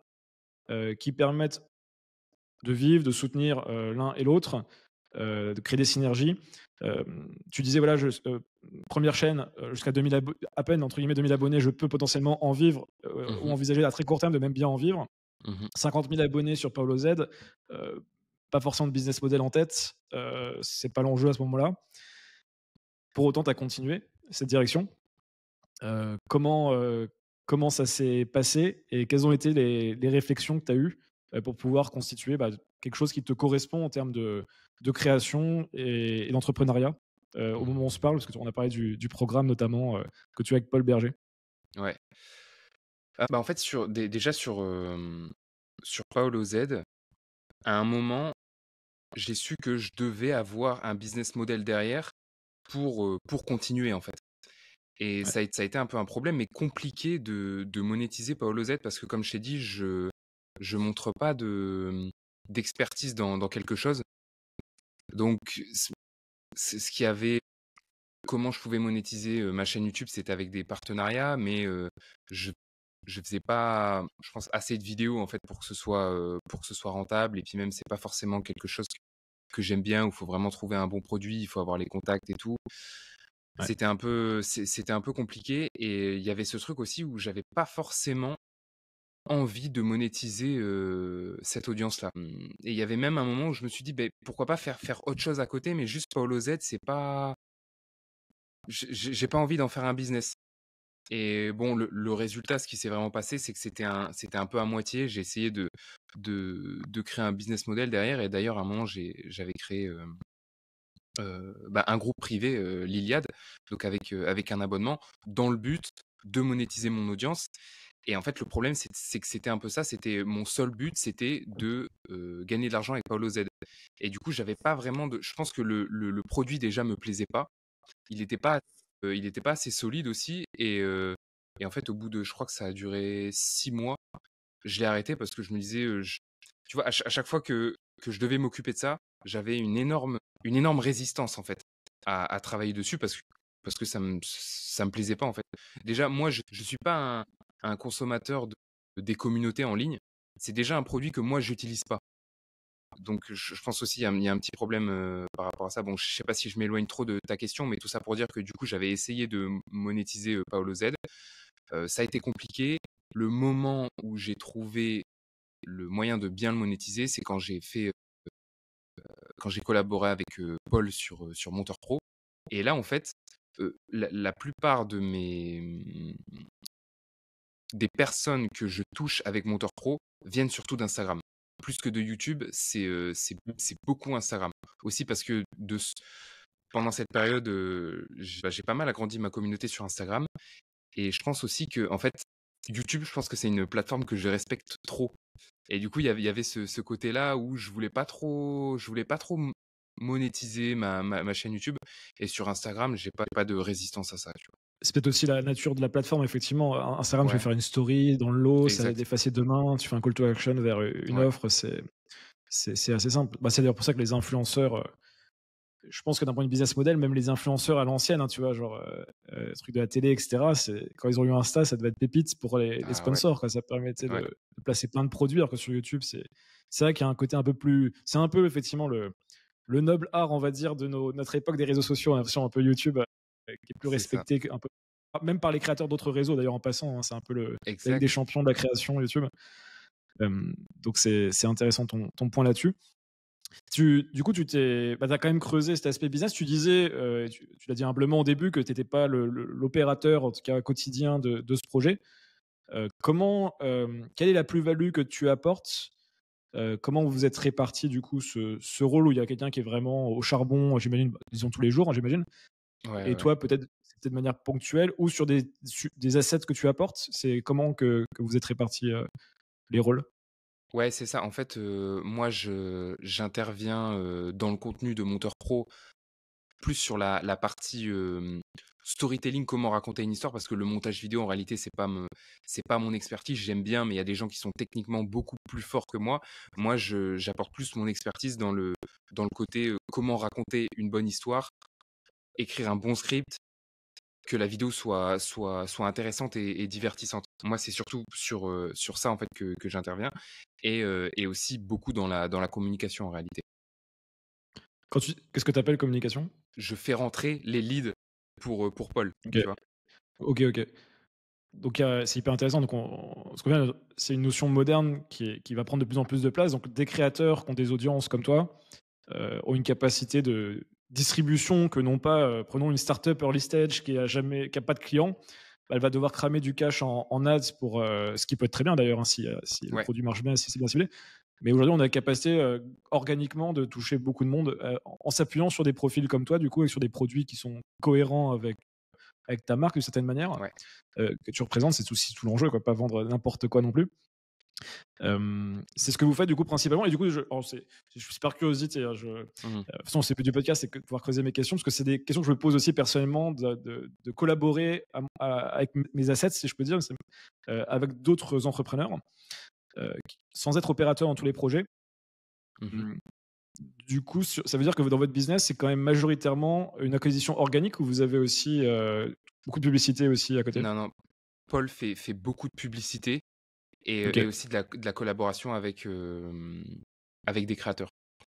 qui permettent de vivre, de soutenir l'un et l'autre, de créer des synergies. Tu disais, voilà, 1re chaîne, jusqu'à 2000 à peine, entre guillemets, 2000 abonnés, je peux potentiellement en vivre ou Mmh. envisager à très court terme de même bien en vivre. Mmh. 50 000 abonnés sur Paolo Z, pas forcément de business model en tête, c'est pas l'enjeu à ce moment-là. Pour autant, tu as continué cette direction. Comment ça s'est passé et quelles ont été les réflexions que tu as eues pour pouvoir constituer quelque chose qui te correspond en termes de création et d'entrepreneuriat au moment où on se parle, parce qu'on a parlé du programme notamment que tu as avec Paul Berger. Ouais. Bah, en fait, déjà sur Paolo Z, à un moment, j'ai su que je devais avoir un business model derrière pour continuer, en fait. Et Ouais, ça a été un peu un problème, mais compliqué de monétiser Paolo Z parce que comme je t'ai dit, je montre pas d'expertise dans quelque chose. Donc c'est ce qui avait comment je pouvais monétiser, ma chaîne YouTube, c'était avec des partenariats, mais je je faisais pas, je pense, assez de vidéos, en fait, pour que ce soit rentable et puis même, c'est pas forcément quelque chose que j'aime bien, où il faut vraiment trouver un bon produit, il faut avoir les contacts et tout. ouais, C'était un peu compliqué et il y avait ce truc aussi où j'avais pas forcément envie de monétiser, cette audience-là. Et il y avait même un moment où je me suis dit: «Beh, pourquoi pas faire autre chose à côté?» mais juste Paolo Z, c'est pas j'ai pas envie d'en faire un business. Et bon, le résultat, ce qui s'est vraiment passé, c'est que c'était un peu à moitié. J'ai essayé de créer un business model derrière et d'ailleurs, à un moment, j'avais créé, un groupe privé, l'Iliade, donc avec un abonnement, dans le but de monétiser mon audience. Et en fait, le problème, c'est que c'était un peu ça, c'était mon seul but, c'était de, gagner de l'argent avec Paolo Z. Et du coup, j'avais pas vraiment de je pense que le produit déjà me plaisait pas. Il était pas assez solide aussi et en fait, au bout de je crois que ça a duré 6 mois, je l'ai arrêté parce que je me disais, j tu vois, à chaque fois que je devais m'occuper de ça, j'avais une énorme résistance, en fait, à travailler dessus parce que ça me plaisait pas, en fait. Déjà, moi, je suis pas un consommateur des communautés en ligne. C'est déjà un produit que moi, j'utilise pas. Donc je pense aussi il y a un petit problème, par rapport à ça. Bon, je sais pas si je m'éloigne trop de ta question, mais tout ça pour dire que du coup, j'avais essayé de monétiser, Paolo Z. Ça a été compliqué. Le moment où j'ai trouvé le moyen de bien le monétiser, c'est quand j'ai collaboré avec, Paul sur Monteur Pro. Et là, en fait, la plupart des personnes que je touche avec Monteur Pro viennent surtout d'Instagram. Plus que de YouTube, c'est beaucoup Instagram. Aussi parce que pendant cette période, j'ai pas mal agrandi ma communauté sur Instagram et je pense aussi que en fait, YouTube, je pense que c'est une plateforme que je respecte trop et du coup, il y avait ce côté-là où je voulais pas trop monétiser ma chaîne YouTube et sur Instagram, j'ai pas de résistance à ça, tu c'est peut-être aussi la nature de la plateforme, effectivement. Instagram, vois? tu peux Ouais, faire une story dans le lot, ça va être exact. effacé demain, tu fais un call to action vers une Ouais. offre, c'est assez simple. C'est d'ailleurs pour ça que les influenceurs, je pense que d'un point de vue business model, même les influenceurs à l'ancienne, hein, tu vois, genre, trucs de la télé, et cetera, quand ils ont eu Insta, ça devait être pépite pour les Ah ouais, sponsors, quoi. Ça permettait ouais. de placer plein de produits, alors que sur YouTube, c'est vrai qu'il y a un côté un peu plus. C'est un peu effectivement le noble art, on va dire, de notre époque des réseaux sociaux, hein, sur un peu YouTube, qui est plus C'est ça. respecté, un peu, même par les créateurs d'autres réseaux, d'ailleurs, en passant, hein, c'est un peu la Ligue des Exact. champions de la création YouTube. Donc c'est intéressant ton point là-dessus. Du coup, as quand même creusé cet aspect business. Tu disais, tu l'as dit humblement au début, que tu n'étais pas l'opérateur, en tout cas quotidien, de ce projet. Quelle est la plus-value que tu apportes? Comment vous êtes répartis, du coup, ce rôle où il y a quelqu'un qui est vraiment au charbon, j'imagine, disons tous les jours, hein, j'imagine, Ouais, et ouais. toi, peut-être, c'est peut-être de manière ponctuelle ou sur des assets que tu apportes? C'est comment que vous êtes répartis, les rôles? Ouais, c'est ça. En fait, moi, j'interviens, dans le contenu de Monteur Pro, plus sur la partie, storytelling, comment raconter une histoire, parce que le montage vidéo, en réalité, c'est pas mon expertise. J'aime bien, mais il y a des gens qui sont techniquement beaucoup plus forts que moi. Moi, j'apporte plus mon expertise dans le côté, comment raconter une bonne histoire, écrire un bon script, que la vidéo soit intéressante et divertissante. Moi, c'est surtout sur ça, en fait, que j'interviens et aussi beaucoup dans la communication, en réalité. Qu'est-ce que tu appelles communication? Je fais rentrer les leads pour Paul, OK. tu vois? OK. Donc c'est hyper intéressant. Donc ce qu'on vient c'est une notion moderne qui va prendre de plus en plus de place. Donc des créateurs qui ont des audiences comme toi, ont une capacité de distribution que n'ont pas, prenons une startup early stage qui a pas de clients, bah, elle va devoir cramer du cash en ads pour, ce qui peut être très bien d'ailleurs, hein, si le Ouais. produit marche bien, si c'est bien ciblé. Mais aujourd'hui, on a la capacité, organiquement de toucher beaucoup de monde, en s'appuyant sur des profils comme toi du coup et sur des produits qui sont cohérents avec ta marque d'une certaine manière, Ouais. que tu représentes. C'est aussi tout l'enjeu quoi, pas vendre n'importe quoi non plus. C'est ce que vous faites du coup principalement et du coup je suis par curiosité, hein, Mmh. de toute façon c'est plus du podcast, c'est que de pouvoir creuser mes questions parce que c'est des questions que je me pose aussi personnellement de collaborer avec mes assets si je peux dire, avec d'autres entrepreneurs, sans être opérateur dans tous les projets. Mmh. Mmh, du coup ça veut dire que dans votre business, c'est quand même majoritairement une acquisition organique ou vous avez aussi, beaucoup de publicité aussi à côté? Non, non, Paul fait beaucoup de publicité et OK. aussi de la collaboration avec des créateurs.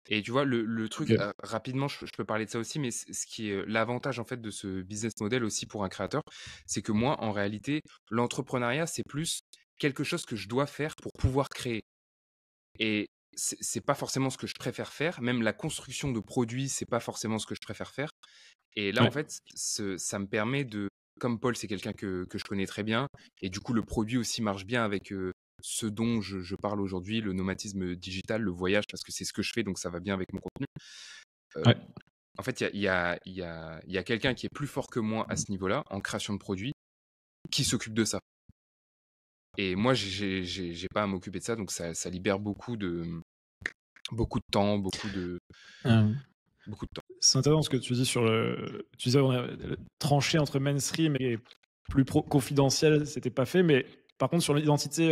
Et tu vois, le truc, OK. rapidement, je peux parler de ça aussi, mais ce qui est, l'avantage, en fait, de ce business model aussi pour un créateur, c'est que moi, en réalité, l'entrepreneuriat, c'est plus quelque chose que je dois faire pour pouvoir créer et c'est pas forcément ce que je préfère faire. Même la construction de produits, c'est pas forcément ce que je préfère faire et là, en Ouais. fait, ça me permet de comme Paul, c'est quelqu'un que je connais très bien et du coup, le produit aussi marche bien avec, ce dont je parle aujourd'hui, le nomadisme digital, le voyage, parce que c'est ce que je fais, donc ça va bien avec mon contenu. Ouais. Hem, En fait, il y a quelqu'un qui est plus fort que moi à ce niveau-là, en création de produits, qui s'occupe de ça et moi, j'ai pas à m'occuper de ça, donc ça libère beaucoup de temps, Hem beaucoup de temps. C'est intéressant ce que tu dis sur tu disais on a tranché entre mainstream et plus confidentiel, c'était pas fait, mais par contre sur l'identité,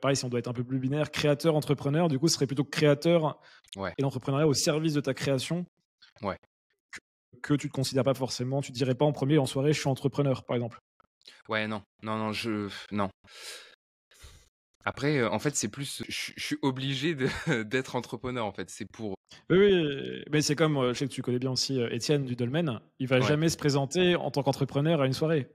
pareil, si on doit être un peu plus binaire, créateur, entrepreneur, du coup, ce serait plutôt créateur Ouais, et l'entrepreneuriat au service de ta création ouais. que tu te considères pas forcément, tu dirais pas en premier en soirée: «Je suis entrepreneur», par exemple? Ouais, non, non, non. Après, en fait, c'est plus je suis obligé de d'être entrepreneur, en fait. C'est pour Oui, mais c'est comme, je sais que tu connais bien aussi, Étienne du Dolmen, il va ouais, jamais se présenter en tant qu'entrepreneur à une soirée.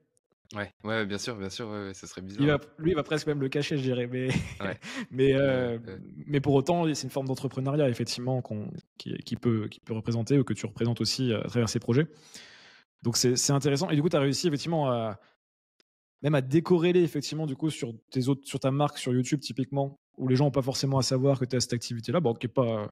ouais, bien sûr, ouais, ouais, ce serait Il bizarre, va ouais. lui, il va presque même le cacher, je dirais, mais Ouais, mais ouais, ouais. mais pour autant, oui, c'est une forme d'entrepreneuriat effectivement qui peut représenter ou que tu représentes aussi, à travers ces projets. Donc c'est intéressant et du coup, tu as réussi effectivement à même à décorréler effectivement du coup sur ta marque sur YouTube typiquement, où les gens ont pas forcément à savoir que tu as cette activité-là. Bon, tu es pas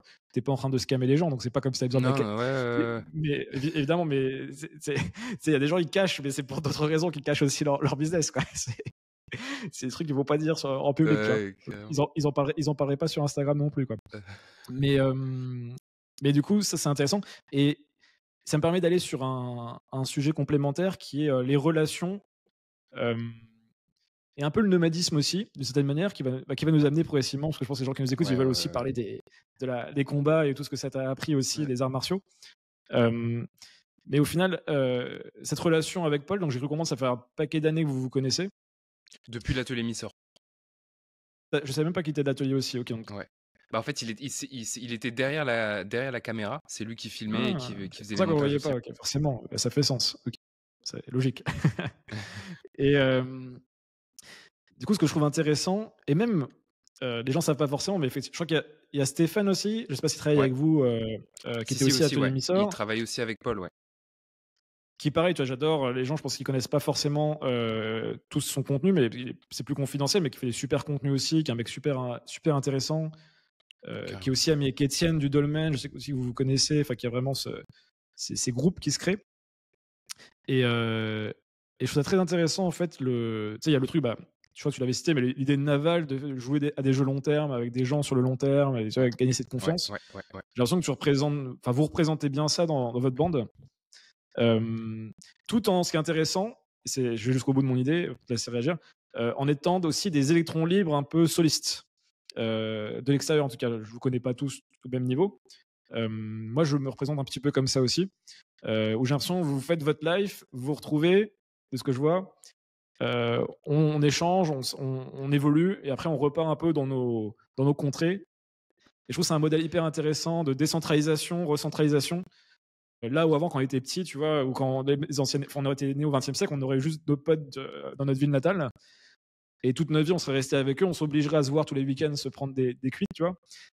en train de scammer les gens, donc c'est pas comme si tu avais besoin de la Non, ouais, ouais, mais évidemment, mais il y a des gens, ils cachent, mais c'est pour d'autres raisons qu'ils cachent aussi leur business, quoi. C'est des trucs qu'ils vont pas dire en ouais, public, tu vois? ouais, carrément. Ils en parleraient pas sur Instagram non plus, quoi. Mais, mais du coup, ça, c'est intéressant et ça me permet d'aller sur un sujet complémentaire qui est, les relations, hem et un peu le nomadisme aussi, d'une certaine manière, qui va nous amener progressivement, parce que je pense que les gens qui nous écoutent, ils Ouais, veulent ouais, aussi ouais. parler des combats et tout ce que ça t'a appris aussi, Ouais. des arts martiaux. Hem, mais au final, cette relation avec Paul, donc j'ai cru comprendre, ça fait un paquet d'années que vous vous connaissez. Depuis l'atelier Missor. Je savais même pas qu'il était d'atelier aussi, OK, donc Ouais. Bah, en fait, il était derrière la caméra. C'est lui qui filmait et ah, OK. qui C'est faisait pour les ça qu'on le montages voyait aussi. pas, OK, forcément, ça fait sens. OK, c'est logique. Et du coup, ce que je trouve intéressant et même, les gens savent pas forcément, mais je crois qu'il y a Stéphane aussi, je sais pas s'il travaille Ouais. avec vous, qui était Si, aussi à aussi, Atelier ouais. Il Missor, travaille aussi avec Paul, ouais. qui pareil, tu vois, j'adore, les gens, je pense qu'ils connaissent pas forcément, tous son contenu, mais c'est plus confidentiel, mais qui fait des super contenus aussi, qui est un mec super intéressant, qui est Carrément. aussi ami avec Étienne du Dolmen, je sais aussi que vous vous connaissez, enfin, qui a vraiment ces groupes qui se créent et je trouve ça très intéressant, en fait, tu sais, il y a le truc, bah, je crois que tu l'avais cité, mais l'idée de Naval de jouer à des jeux long terme avec des gens sur le long terme et tu vois, gagner cette Ouais, confiance. ouais, ouais, ouais. J'ai l'impression que vous représentez bien ça dans votre bande. Tout en ce qui est intéressant, je vais jusqu'au bout de mon idée, pour te laisser réagir, en étant aussi des électrons libres un peu solistes. De l'extérieur en tout cas, je vous connais pas tous au même niveau. Moi je me représente un petit peu comme ça aussi, où j'ai l'impression que vous faites votre life, vous vous retrouvez de ce que je vois. On échange, on évolue et après on repart un peu dans nos contrées. Et je trouve que c'est un modèle hyper intéressant de décentralisation, recentralisation. Là où avant, quand on était petit, tu vois, ou quand on aurait été né au XXe siècle, on aurait juste nos potes dans notre ville natale. Et toute notre vie, on serait resté avec eux, on s'obligerait à se voir tous les week-ends, se prendre des cuites, tu vois.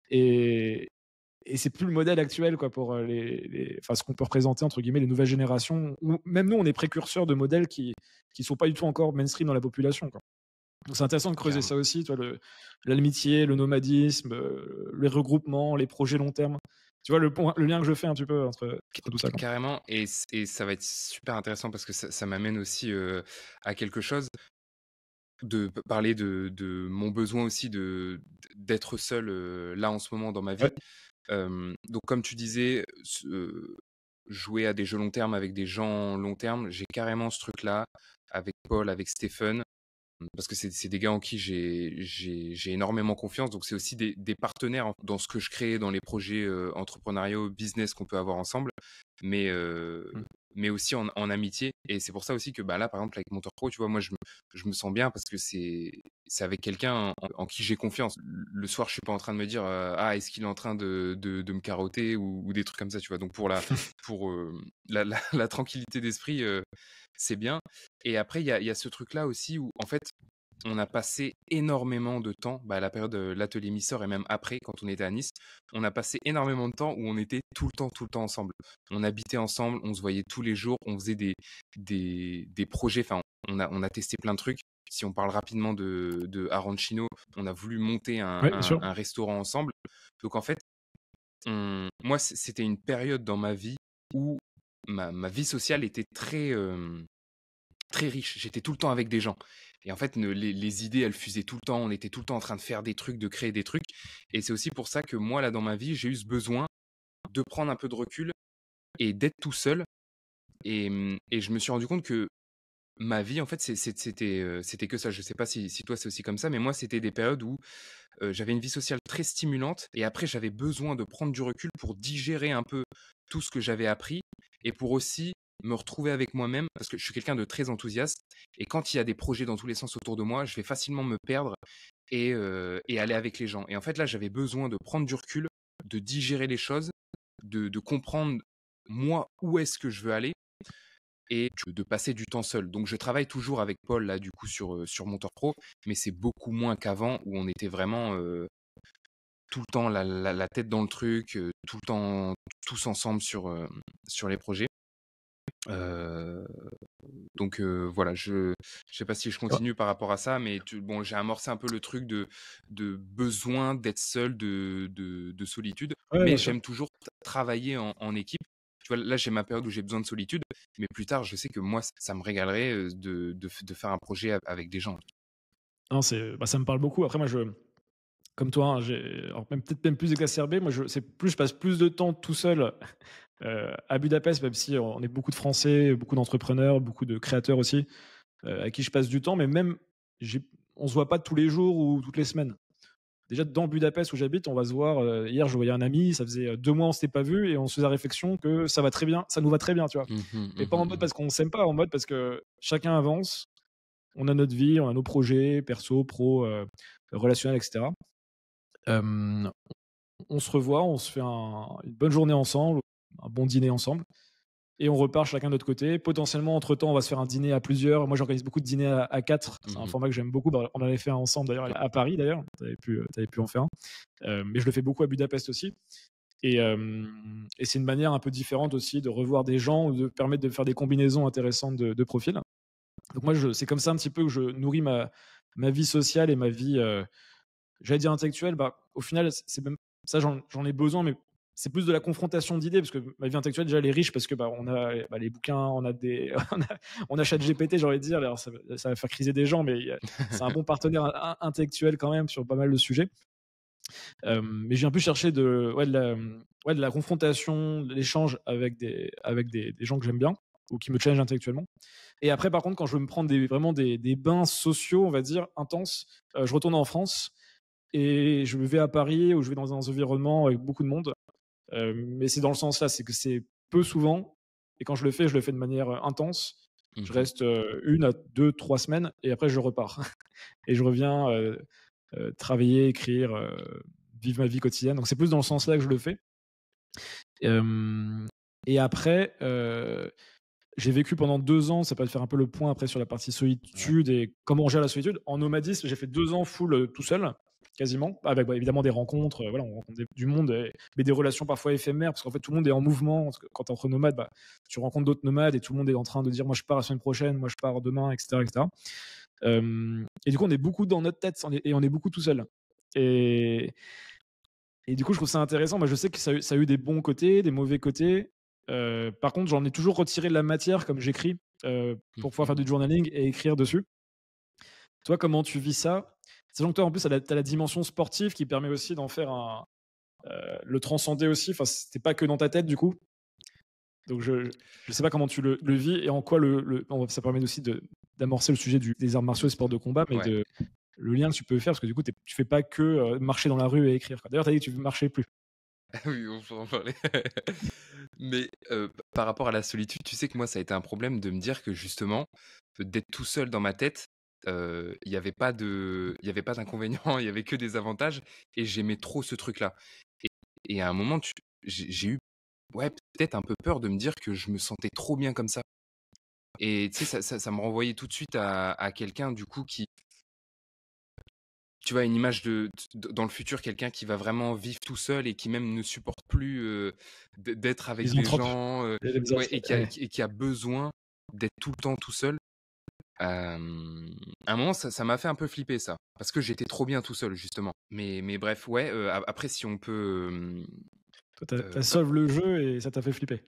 Et, et c'est plus le modèle actuel, quoi, pour enfin, ce qu'on peut représenter, entre guillemets, les nouvelles générations. Ou même nous, on est précurseurs de modèles qui sont pas du tout encore mainstream dans la population, quoi. Donc c'est intéressant de creuser Carrément. ça aussi, tu vois, l'amitié, le nomadisme, les regroupements, les projets long terme. Tu vois, le lien que je fais un petit peu entre tout ça, quoi. Carrément, et ça va être super intéressant parce que ça m'amène aussi à quelque chose, de parler de mon besoin aussi d'être seul là en ce moment dans ma vie. Ouais, Donc comme tu disais, jouer à des jeux long terme avec des gens long terme, j'ai carrément ce truc-là avec Paul, avec Stephen. Parce que c'est des gars en qui j'ai énormément confiance, donc c'est aussi des partenaires dans ce que je crée, dans les projets entrepreneuriaux, business qu'on peut avoir ensemble, mais, mmh, mais aussi en amitié. Et c'est pour ça aussi que bah, là, par exemple, avec Monteur Pro, tu vois, moi, je me sens bien parce que c'est avec quelqu'un en qui j'ai confiance. Le soir, je suis pas en train de me dire ah, est-ce qu'il est en train de me carotter ou des trucs comme ça, tu vois. Donc pour la tranquillité d'esprit, c'est bien. Et après, il y a ce truc-là aussi où, en fait, on a passé énormément de temps, bah, à la période de l'atelier Missor et même après, quand on était à Nice, on a passé énormément de temps où on était tout le temps ensemble. On habitait ensemble, on se voyait tous les jours, on faisait des projets, enfin, on a testé plein de trucs. Si on parle rapidement de Arancino, on a voulu monter ouais, bien sûr. un restaurant ensemble. Donc en fait, moi, c'était une période dans ma vie où ma vie sociale était très riche. J'étais tout le temps avec des gens. Et en fait, les idées, elles fusaient tout le temps. On était tout le temps en train de faire des trucs, de créer des trucs. Et c'est aussi pour ça que moi, là, dans ma vie, j'ai eu ce besoin de prendre un peu de recul et d'être tout seul. Et je me suis rendu compte que ma vie, en fait, c'était que ça. Je sais pas si toi, c'est aussi comme ça, mais moi, c'était des périodes où j'avais une vie sociale très stimulante. Et après, j'avais besoin de prendre du recul pour digérer un peu tout ce que j'avais appris et pour aussi me retrouver avec moi-même parce que je suis quelqu'un de très enthousiaste. Et quand il y a des projets dans tous les sens autour de moi, je vais facilement me perdre et aller avec les gens. Et en fait, là, j'avais besoin de prendre du recul, de digérer les choses, de comprendre moi où est-ce que je veux aller et de passer du temps seul. Donc je travaille toujours avec Paul là du coup sur Monteur Pro, mais c'est beaucoup moins qu'avant où on était vraiment tout le temps la tête dans le truc, tout le temps tous ensemble sur les projets. Euh, donc voilà, je sais pas si je continue par rapport à ça, mais bon, j'ai amorcé un peu le truc de besoin d'être seul, de solitude, Ouais, bien mais sûr. j'aime toujours travailler en équipe. Tu vois, là, j'ai ma période où j'ai besoin de solitude, mais plus tard, je sais que moi, ça me régalerait de faire un projet avec des gens. Non, ça me parle beaucoup. Après moi, comme toi, hein, alors peut-être même plus exacerbé, moi je passe plus de temps tout seul, à Budapest, même si on est beaucoup de Français, beaucoup d'entrepreneurs, beaucoup de créateurs aussi, à qui je passe du temps, mais même j'ai on se voit pas tous les jours ou toutes les semaines. Déjà dans Budapest où j'habite, on va se voir, hier je voyais un ami, ça faisait, 2 mois on s'était pas vu et on se faisait la réflexion que ça va très bien, ça nous va très bien, tu vois? Mhm, Et pas mhm, en mode mhm. parce qu'on s'aime pas, en mode parce que chacun avance, on a notre vie, on a nos projets perso, pro, relationnels et cetera. Hem, on se revoit, on se fait une bonne journée ensemble, un bon dîner ensemble et on repart chacun de notre côté. Potentiellement, entre-temps, on va se faire un dîner à plusieurs. Moi, j'organise beaucoup de dîners à 4. C'est un Mhm. format que j'aime beaucoup. Bah, on en avait fait un ensemble d'ailleurs à Paris d'ailleurs. Tu avais pu en faire un. Mais je le fais beaucoup à Budapest aussi. Et c'est une manière un peu différente aussi de revoir des gens ou de permettre de faire des combinaisons intéressantes de profils. Donc moi, c'est comme ça un petit peu que je nourris ma vie sociale et ma vie, j'allais dire intellectuelle. Bah, au final, c'est même ça, j'en ai besoin, mais c'est plus de la confrontation d'idées parce que ma vie intellectuelle, déjà, elle est riche parce que bah, on a bah, les bouquins, on a des, on a ChatGPT, j'ai envie de dire. Alors, ça va faire criser des gens, mais c'est un bon partenaire intellectuel quand même sur pas mal de sujets. Mais j'ai un peu cherché de la confrontation, de l'échange avec des gens que j'aime bien ou qui me challenge intellectuellement. Et après, par contre, quand je veux me prendre vraiment des bains sociaux, on va dire, intenses, je retourne en France et je vais à Paris où je vais dans un environnement avec beaucoup de monde. Mais c'est dans le sens là, c'est que c'est peu souvent et quand je le fais de manière intense Je Mmh. reste 1 à 2, 3 semaines et après je repars et je reviens, travailler, écrire, vivre ma vie quotidienne. Donc c'est plus dans le sens là que je le fais. Hem et après, j'ai vécu pendant 2 ans, ça peut faire un peu le point après sur la partie Ouais. solitude et comment on gère la solitude. En nomadisme, j'ai fait 2 ans full, tout seul, quasiment, avec, bah, évidemment des rencontres, voilà, on rencontre du monde mais des relations parfois éphémères parce qu'en fait tout le monde est en mouvement. Parce que quand tu es entre nomades, bah, tu rencontres d'autres nomades et tout le monde est en train de dire: «Moi je pars la semaine prochaine, moi je pars demain», et cetera, et cetera. Et du coup, on est beaucoup dans notre tête, on est beaucoup tout seul et du coup, je trouve ça intéressant. Moi, je sais que ça a eu des bons côtés, des mauvais côtés. Par contre, j'en ai toujours retiré de la matière comme j'écris, pour pouvoir faire Mmh. du journaling et écrire dessus. Toi, comment tu vis ça? Sachant que toi, en plus, tu as la dimension sportive qui permet aussi d'en faire le transcender aussi. Enfin, c'était pas que dans ta tête, du coup. Donc je sais pas comment tu le vis et en quoi ça permet aussi d'amorcer le sujet des arts martiaux et sports de combat, mais Ouais. le lien que tu peux faire parce que du coup, tu fais pas que, marcher dans la rue et écrire, quoi. D'ailleurs, tu as dit que tu marchais plus. Oui, on peut en parler. Mais, par rapport à la solitude, tu sais que moi, ça a été un problème de me dire que justement, d'être tout seul dans ma tête, il y avait pas d'inconvénients, il y avait que des avantages et j'aimais trop ce truc-là. Et à un moment, j'ai eu, ouais, peut-être un peu peur de me dire que je me sentais trop bien comme ça. Et tu sais, ça me renvoyait tout de suite à quelqu'un du coup qui, tu vois, une image dans le futur, quelqu'un qui va vraiment vivre tout seul et qui même ne supporte plus, d'être avec des Misanthrope, gens, les ouais, misanthropes, et ouais. qui a besoin d'être tout le temps tout seul. À un moment, ça m'a fait un peu flipper ça, parce que j'étais trop bien tout seul justement. Mais bref, ouais, après si on peut, Toi, tu as pa solve le jeu et ça t'a fait flipper.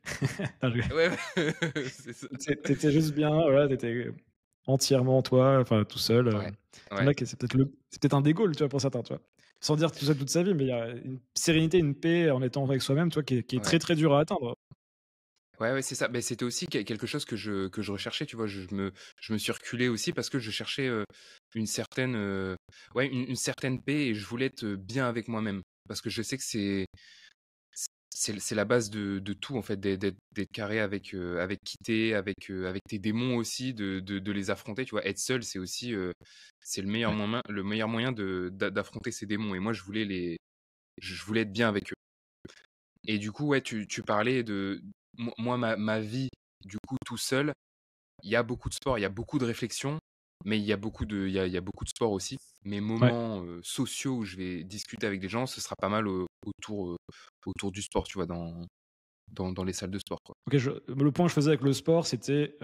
Non, je ouais, ouais, c'est ça. tu étais juste bien, voilà, tu étais entièrement toi, enfin tout seul, Ouais, tu en ouais, as que c'est peut-être un des goals, tu vois, pour certains, tu vois? Sans dire tout seul toute sa vie, mais il y a une sérénité, une paix en étant avec soi-même, tu vois, qui est ouais. très, très dur à atteindre. Ouais, ouais, c'est ça. Beh, c'était aussi quelque chose que je recherchais, tu vois? Je me suis reculé aussi parce que je cherchais, une certaine, ouais, une certaine paix et je voulais être, bien avec moi-même. Parce que je sais que c'est la base de tout en fait, d'être carré avec, avec qui tu avec tes démons aussi, de les affronter, tu vois? Être seul, c'est aussi, c'est Ouais, le meilleur moyen d'affronter ces démons et moi je voulais être bien avec eux. Et du coup, ouais, tu parlais de moi, ma vie, du coup, tout seul, il y a beaucoup de sport, il y a beaucoup de réflexion, mais il y a beaucoup de sport aussi. Mes ouais. moments, sociaux où je vais discuter avec des gens, ce sera pas mal, autour du sport, tu vois? Dans les salles de sport, quoi. OK, le point que je faisais avec le sport, c'était,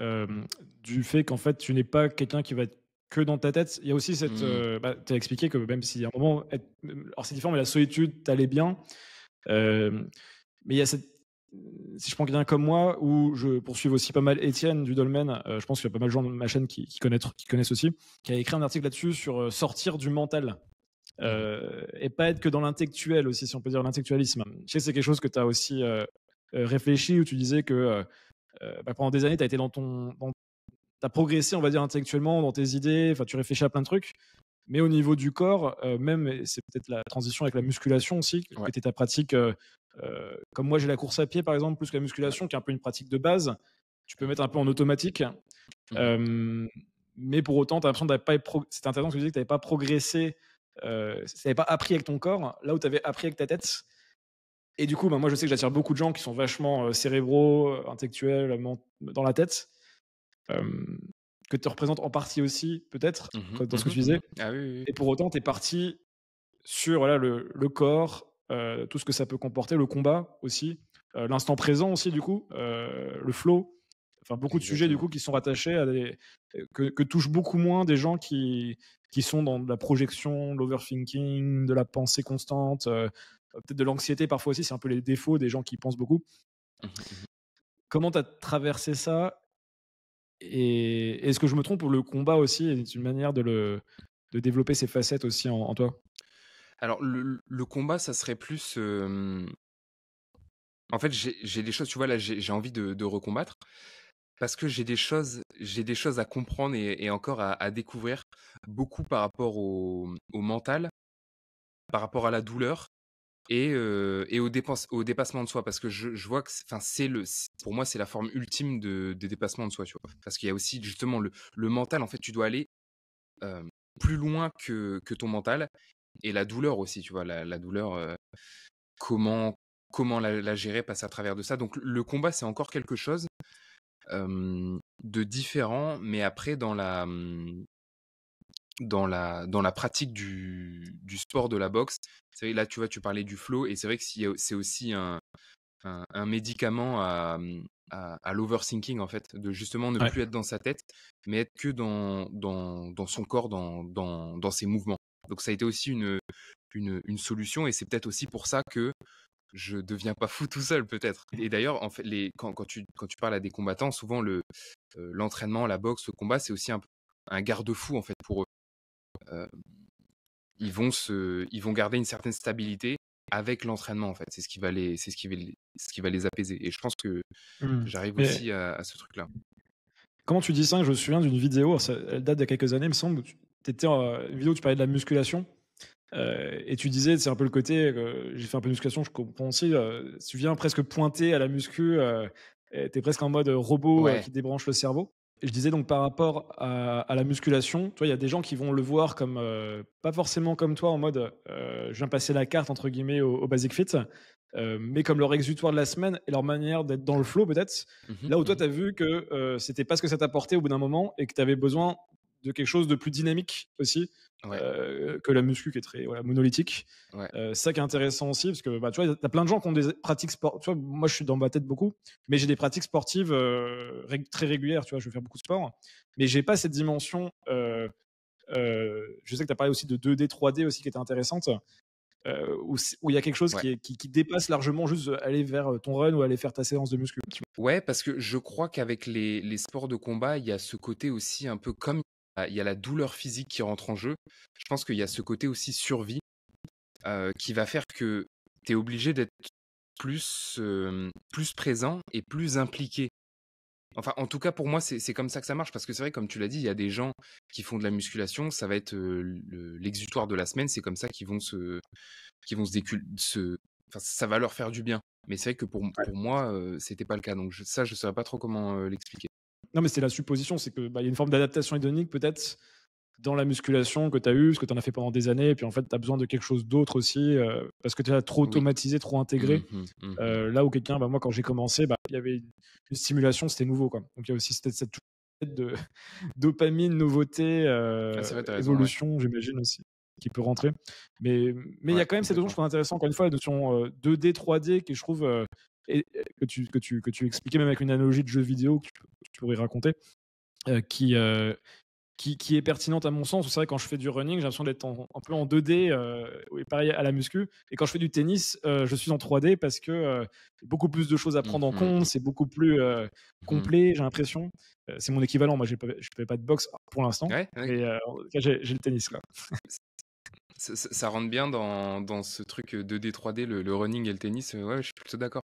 du fait qu'en fait, tu n'es pas quelqu'un qui va être que dans ta tête. Il y a aussi cette, Mmh. bah, tu as expliqué que même si à un moment alors c'est différent, mais la solitude, tu allais bien. Hem, mais il y a cette si je prends quelqu'un comme moi, où je poursuis aussi pas mal Étienne du Dolmen, je pense qu'il y a pas mal de gens de ma chaîne qui connaissent aussi, qui a écrit un article là-dessus sur, sortir du mental, Mmh. et pas être que dans l'intellectuel aussi, si on peut dire l'intellectualisme. Je sais que c'est quelque chose que tu as aussi, réfléchi, où tu disais que, bah, pendant des années, tu as été tu progressé, on va dire, intellectuellement dans tes idées, enfin, tu réfléchis à plein de trucs. Mais au niveau du corps, même, et c'est peut-être la transition avec la musculation aussi, qui Ouais, était ta pratique, comme moi j'ai la course à pied par exemple, plus que la ouais. musculation, qui est un peu une pratique de base. Tu peux Mmh. mettre un peu en automatique, Mmh. hem, mais pour autant, tu as l'impression de pas c'était intéressant que tu disais que tu avais pas progressé, tu avais pas appris avec ton corps, là où tu avais appris avec ta tête. Et du coup, bah, moi je sais que j'attire beaucoup de gens qui sont vachement, cérébraux, intellectuels, dans la tête, hem, que tu représentes en partie aussi peut-être, Mmh mh. dans ce que Mmh tu mh. disais. Mmh. Ah oui, oui, oui. Et pour autant, tu es parti sur, voilà, le corps, tout ce que ça peut comporter, le combat aussi, l'instant présent aussi du coup, le flow, enfin beaucoup de sujets du Exactement. coup qui sont rattachés à des que touchent beaucoup moins des gens qui sont dans de la projection, de l'overthinking, de la pensée constante, peut-être de l'anxiété parfois aussi, c'est un peu les défauts des gens qui pensent beaucoup. Mmh mh. Mmh. Comment tu as traversé ça? Et est-ce que je me trompe ou le combat aussi est une manière de développer ces facettes aussi en toi? Alors le combat, ça serait plus, en fait, j'ai des choses, tu vois, là, j'ai envie de recombattre parce que j'ai des choses à comprendre et encore à découvrir, beaucoup par rapport au mental, par rapport à la douleur et au dépassement de soi, parce que je vois que pour moi, c'est la forme ultime de dépassement de soi, tu vois. Parce qu'il y a aussi justement le mental, en fait, tu dois aller euh, plus loin que ton mental, et la douleur aussi, tu vois, la douleur, comment, comment la gérer, passer à travers de ça. Donc le combat, c'est encore quelque chose de différent, mais après, dans la pratique du sport de la boxe, c'est vrai, là, tu vois, tu parlais du flow, et c'est vrai que c'est aussi un médicament à l'overthinking, en fait, de justement ne Ouais. plus être dans sa tête, mais être que dans son corps, dans ses mouvements. Donc ça a été aussi une solution, et c'est peut-être aussi pour ça que je deviens pas fou tout seul, peut-être. Et d'ailleurs, en fait, quand tu parles à des combattants, souvent l'entraînement, la boxe, le combat, c'est aussi un garde-fou, en fait, pour eux. Euh, ils vont garder une certaine stabilité avec l'entraînement, en fait. C'est ce qui va les apaiser. Et je pense que Mmh. j'arrive Mais aussi à ce truc-là. comment tu dis ça? Je me souviens d'une vidéo, elle date d'il y a quelques années, il me semble, où tu étais une vidéo où tu parlais de la musculation. Et tu disais, c'est un peu le côté, j'ai fait un peu de musculation, je comprends aussi, tu viens presque pointer à la muscu, et tu es presque en mode robot Ouais, qui débranche le cerveau. Et je disais donc par rapport à la musculation, tu vois, il y a des gens qui vont le voir comme, pas forcément comme toi en mode, je viens passer la carte entre guillemets au Basic Fit, mais comme leur exutoire de la semaine et leur manière d'être dans le flow peut-être. mhm, Là où toi mhm. tu as vu que, c'était pas ce que ça t'apportait au bout d'un moment et que tu avais besoin de quelque chose de plus dynamique aussi, Ouais, que la muscu qui est très voilà, monolithique. ouais. Ça qui est intéressant aussi, parce que bah, tu vois, tu as plein de gens qui ont des pratiques sportives. Tu vois, moi, je suis dans ma tête beaucoup, mais j'ai des pratiques sportives très régulières. Tu vois, je vais faire beaucoup de sport, mais j'ai pas cette dimension. Je sais que tu as parlé aussi de 2D, 3D aussi qui était intéressante, où il y a quelque chose Ouais. qui dépasse largement juste aller vers ton run ou aller faire ta séance de muscu. Ouais, parce que je crois qu'avec les sports de combat, il y a ce côté aussi un peu comme il y a la douleur physique qui rentre en jeu. Je pense qu'il y a ce côté aussi survie qui va faire que tu es obligé d'être plus présent et plus impliqué. Enfin, en tout cas, pour moi, c'est comme ça que ça marche. Parce que c'est vrai, comme tu l'as dit, il y a des gens qui font de la musculation, ça va être l'exutoire de la semaine, c'est comme ça qu'ils vont se enfin, ça va leur faire du bien. Mais c'est vrai que pour moi, c'était pas le cas. Donc je saurais pas trop comment l'expliquer. Non, mais c'est la supposition, c'est que bah, y a une forme d'adaptation hédonique peut-être dans la musculation que tu as eu, ce que tu en as fait pendant des années, et puis en fait, tu as besoin de quelque chose d'autre aussi, parce que tu as trop Oui. automatisé, trop intégré. Mhm, mhm. Là où quelqu'un, bah, moi, quand j'ai commencé, bah, il y avait une stimulation, c'était nouveau, quoi. Donc il y a aussi cette de dopamine, nouveauté, Ah, c'est vrai, t'as raison, ouais. évolution, j'imagine aussi, qui peut rentrer. Mais il y a Ouais, quand même cette notion, je complètement. trouve intéressant, encore une fois, la notion 2D, 3D, que je trouve, que tu expliquais même avec une analogie de jeu vidéo que tu pourrais raconter, qui, qui est pertinente à mon sens. C'est vrai, quand je fais du running, j'ai l'impression d'être un peu en 2D, oui, pareil à la muscu. Et quand je fais du tennis, je suis en 3D parce que beaucoup plus de choses à prendre en Mhm, compte, c'est beaucoup plus mhm. complet, j'ai l'impression. C'est mon équivalent. Moi, je ne fais pas de boxe pour l'instant, Ouais, ouais. mais en tout cas, j'ai le tennis. Quoi. Ça rentre bien dans ce truc 2D, 3D, le running et le tennis. Ouais, je suis plutôt d'accord.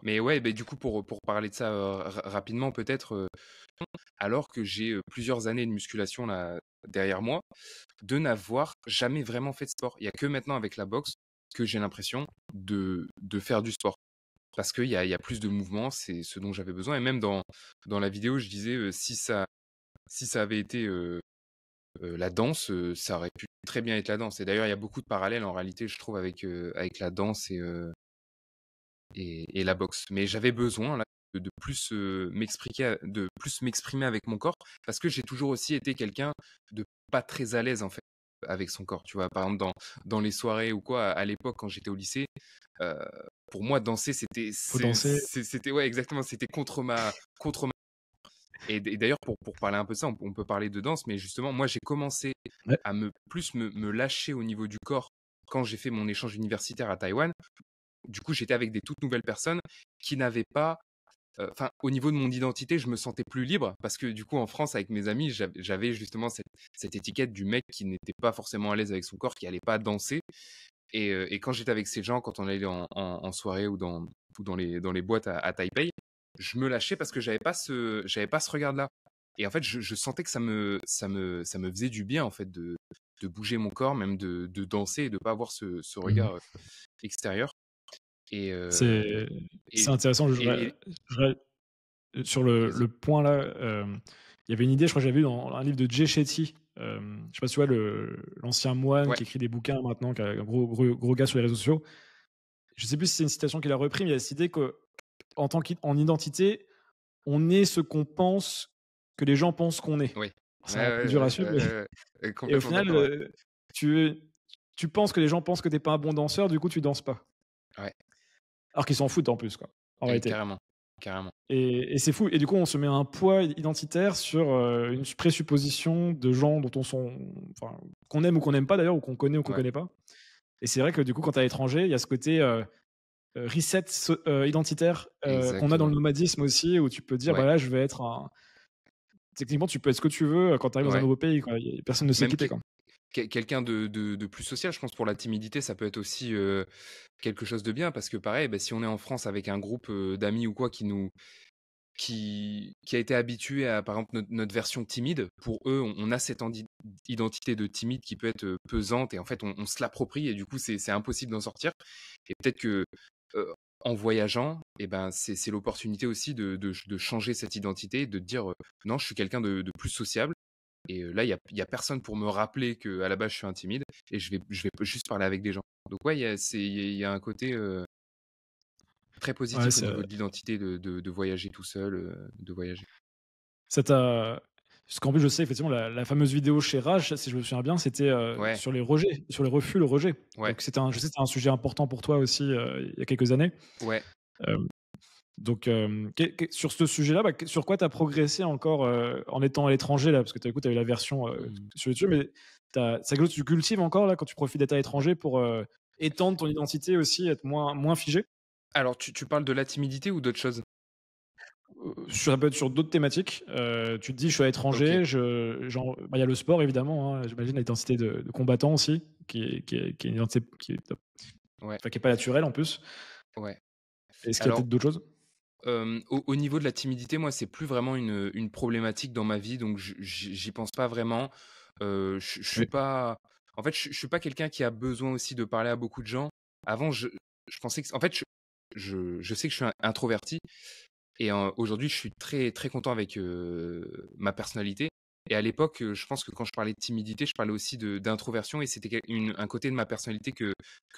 Mais ouais, bah, du coup, pour parler de ça rapidement, peut-être, alors que j'ai plusieurs années de musculation là, derrière moi, de n'avoir jamais vraiment fait de sport. Il y a que maintenant avec la boxe que j'ai l'impression de faire du sport. Parce qu'il y a plus de mouvements, c'est ce dont j'avais besoin. Et même dans la vidéo, je disais, si ça avait été la danse, ça aurait pu très bien être la danse. Et d'ailleurs, il y a beaucoup de parallèles en réalité, je trouve, avec la danse et la boxe. Mais j'avais besoin là, de plus m'exprimer avec mon corps, parce que j'ai toujours aussi été quelqu'un de pas très à l'aise en fait avec son corps. Tu vois, par exemple dans les soirées ou quoi, à l'époque quand j'étais au lycée, euh, pour moi danser Faut danser. c'était ouais exactement, c'était contre ma et d'ailleurs pour parler un peu de ça, on peut parler de danse, mais justement moi j'ai commencé Ouais. à me lâcher au niveau du corps quand j'ai fait mon échange universitaire à Taïwan. Du coup, j'étais avec des toutes nouvelles personnes qui n'avaient pas. Enfin, au niveau de mon identité, je me sentais plus libre parce que du coup, en France, avec mes amis, j'avais justement cette étiquette du mec qui n'était pas forcément à l'aise avec son corps, qui allait pas danser. Et quand j'étais avec ces gens, quand on allait en soirée ou dans les boîtes à Taipei, je me lâchais parce que j'avais pas ce regard-là. Et en fait, je sentais que ça me faisait du bien en fait bouger mon corps, même de danser et de pas avoir ce Mmh. regard extérieur. Et, C'est et, intéressant. et, Sur vas-y. le point là, il y avait une idée, je crois que j'avais vu dans un livre de Jay Shetty. Je sais pas si tu vois l'ancien moine Ouais, qui écrit des bouquins maintenant, qui est un gros gars sur les réseaux sociaux. Je sais plus si c'est une citation qu'il a repris, mais il y a cette idée qu'en en identité, on est ce qu'on pense que les gens pensent qu'on est. oui. Ouais, C'est un peu ouais, dur à ouais, suivre, mais ouais, ouais, et au complètement final, d'accord, ouais. tu tu penses que les gens pensent que tu es pas un bon danseur, du coup tu danses pas. Ouais, Alors qu'ils s'en foutent en plus, quoi, en et réalité. carrément, carrément. Et c'est fou. Et du coup, on se met un poids identitaire sur une présupposition de gens dont on sont, enfin, qu'on aime ou qu'on n'aime pas d'ailleurs, ou qu'on connaît ou qu'on Ouais, connaît pas. Et c'est vrai que du coup, quand tu es à l'étranger, il y a ce côté reset identitaire qu'on a dans le exactement. nomadisme aussi, où tu peux dire, Ouais, bah là, je vais être un. Techniquement, tu peux être ce que tu veux quand tu arrives dans un ouais. nouveau pays, quoi. Personne ne sait Même qui t'es, quoi. quelqu'un de plus social, je pense pour la timidité, ça peut être aussi quelque chose de bien parce que pareil, bah, si on est en France avec un groupe d'amis ou quoi qui a été habitué à, par exemple, notre version timide, pour eux, on a cette identité de timide qui peut être pesante et en fait, on se l'approprie et du coup, c'est impossible d'en sortir. Et peut-être que euh, en voyageant, eh ben, c'est l'opportunité aussi de changer cette identité, de dire non, je suis quelqu'un de plus sociable. Et là, il y a personne pour me rappeler qu'à la base, je suis un timide et je vais juste parler avec des gens. Donc ouais, il y a un côté très Ouais, positif au niveau de l'identité de voyager tout seul, de voyager. ça t'a. Parce qu'en plus, je sais effectivement, la fameuse vidéo chez Rage, si je me souviens bien, c'était Ouais, sur les rejets, sur les refus, le rejet. ouais, Donc, je sais que c'était un sujet important pour toi aussi il y a quelques années. ouais. Euh, Donc, sur ce sujet-là, bah, sur quoi tu as progressé encore en étant à l'étranger là? Parce que tu as eu la version Mmh. sur YouTube, mais c'est quelque chose que tu cultives encore là quand tu profites d'être à l'étranger pour étendre ton identité aussi, être moins figé? Alors tu parles de la timidité ou d'autres choses? Ça peut être sur d'autres thématiques. Tu te dis: «Je suis à OK, l'étranger, bah, il y a le sport évidemment, hein, j'imagine l'identité de combattant aussi, qui est une identité ouais, qui est pas naturelle en plus. ouais. Est-ce qu'il y a Alors, peut-être d'autres choses? au niveau de la timidité, moi, c'est plus vraiment une problématique dans ma vie, donc j'y pense pas vraiment. Je suis Oui. pas en fait, je suis pas quelqu'un qui a besoin aussi de parler à beaucoup de gens. Avant, je pensais que en fait, je sais que je suis introverti et aujourd'hui, je suis très, très content avec, ma personnalité et à l'époque, je pense que quand je parlais de timidité, je parlais aussi d'introversion et c'était un côté de ma personnalité que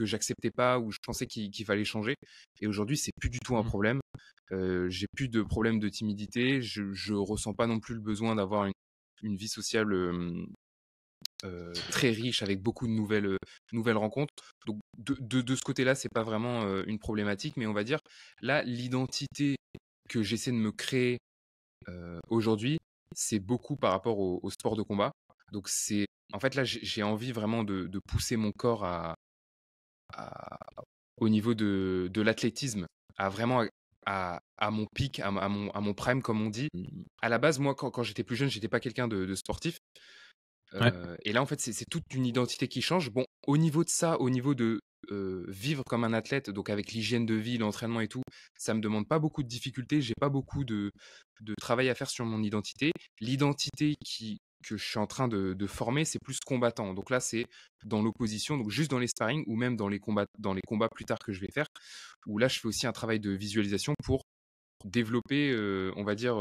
j'acceptais pas ou je pensais qu'il fallait changer et aujourd'hui, c'est plus du tout un Mmh. problème. J'ai plus de problème de timidité, je ressens pas non plus le besoin d'avoir une vie sociale, très riche avec beaucoup de nouvelles rencontres. Donc de ce côté-là, c'est pas vraiment, une problématique, mais on va dire, là, l'identité que j'essaie de me créer, aujourd'hui, c'est beaucoup par rapport au sport de combat. Donc c'est en fait, là, j'ai envie vraiment de pousser mon corps à au niveau de l'athlétisme, à vraiment à mon pic, à mon prime, comme on dit. À la base, moi, quand j'étais plus jeune, j'étais pas quelqu'un de sportif. Ouais. Et là, en fait, c'est toute une identité qui change. Bon, au niveau de ça, au niveau de, vivre comme un athlète, donc avec l'hygiène de vie, l'entraînement et tout, ça me demande pas beaucoup de difficultés. J'ai pas beaucoup de travail à faire sur mon identité. L'identité que je suis en train de former, c'est plus combattant. Donc là, c'est dans l'opposition, donc juste dans les sparring ou même dans les combats plus tard que je vais faire, où là, je fais aussi un travail de visualisation pour développer, on va dire,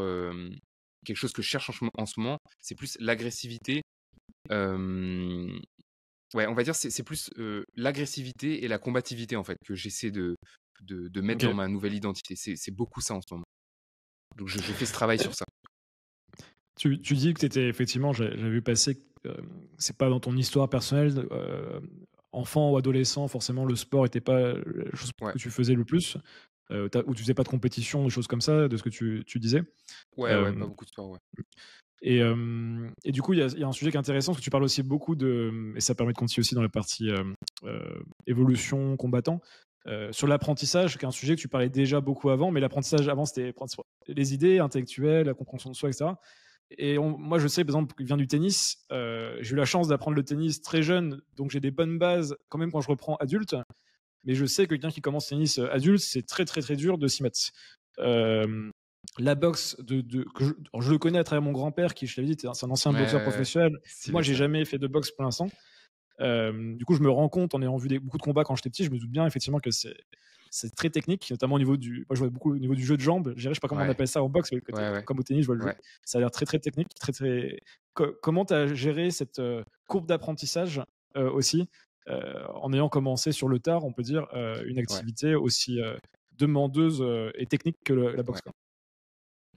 quelque chose que je cherche en ce moment, c'est plus l'agressivité. Hem, ouais, on va dire c'est plus, l'agressivité et la combativité en fait que j'essaie de mettre dans OK. ma nouvelle identité. C'est beaucoup ça en ce moment. Donc je fais ce travail sur ça. Tu dis que tu étais effectivement, j'avais vu passer que, c'est pas dans ton histoire personnelle, enfant ou adolescent, forcément le sport était pas la chose Ouais. que tu faisais le plus, ou tu faisais pas de compétition, des choses comme ça, de ce que tu disais. Ouais, ouais, pas Hem beaucoup de sport, ouais. et du coup, il y a un sujet qui est intéressant, parce que tu parles aussi beaucoup de, et ça permet de continuer aussi dans la partie, évolution, combattant, sur l'apprentissage, qui est un sujet que tu parlais déjà beaucoup avant, mais l'apprentissage avant, c'était les idées intellectuelles, la compréhension de soi, etc. Et moi, je sais, par exemple, qu'il vient du tennis. J'ai eu la chance d'apprendre le tennis très jeune, donc j'ai des bonnes bases quand même quand je reprends adulte. Mais je sais que quelqu'un qui commence le tennis adulte, c'est très très très dur de s'y mettre. Euh, la boxe alors je le connais à travers mon grand-père qui, je l'avais dit, c'est un ancien Ouais, boxeur ouais, ouais. professionnel. Moi, Stylé j'ai ça. jamais fait de boxe pour l'instant. Du coup, je me rends compte en ayant vu beaucoup de combats quand j'étais petit, je me doute bien effectivement que c'est très technique, notamment au niveau moi, je vois beaucoup au niveau du jeu de jambes. Je dirais, je sais pas comment on Ouais, appelle ça en boxe, mais le côté, ouais, ouais, comme au tennis, je vois le jeu. ouais. Ça a l'air très, très technique, très, très. Comment tu as géré cette courbe d'apprentissage aussi, en ayant commencé sur le tard, on peut dire, une Ouais, activité aussi demandeuse et technique que la boxe, ouais,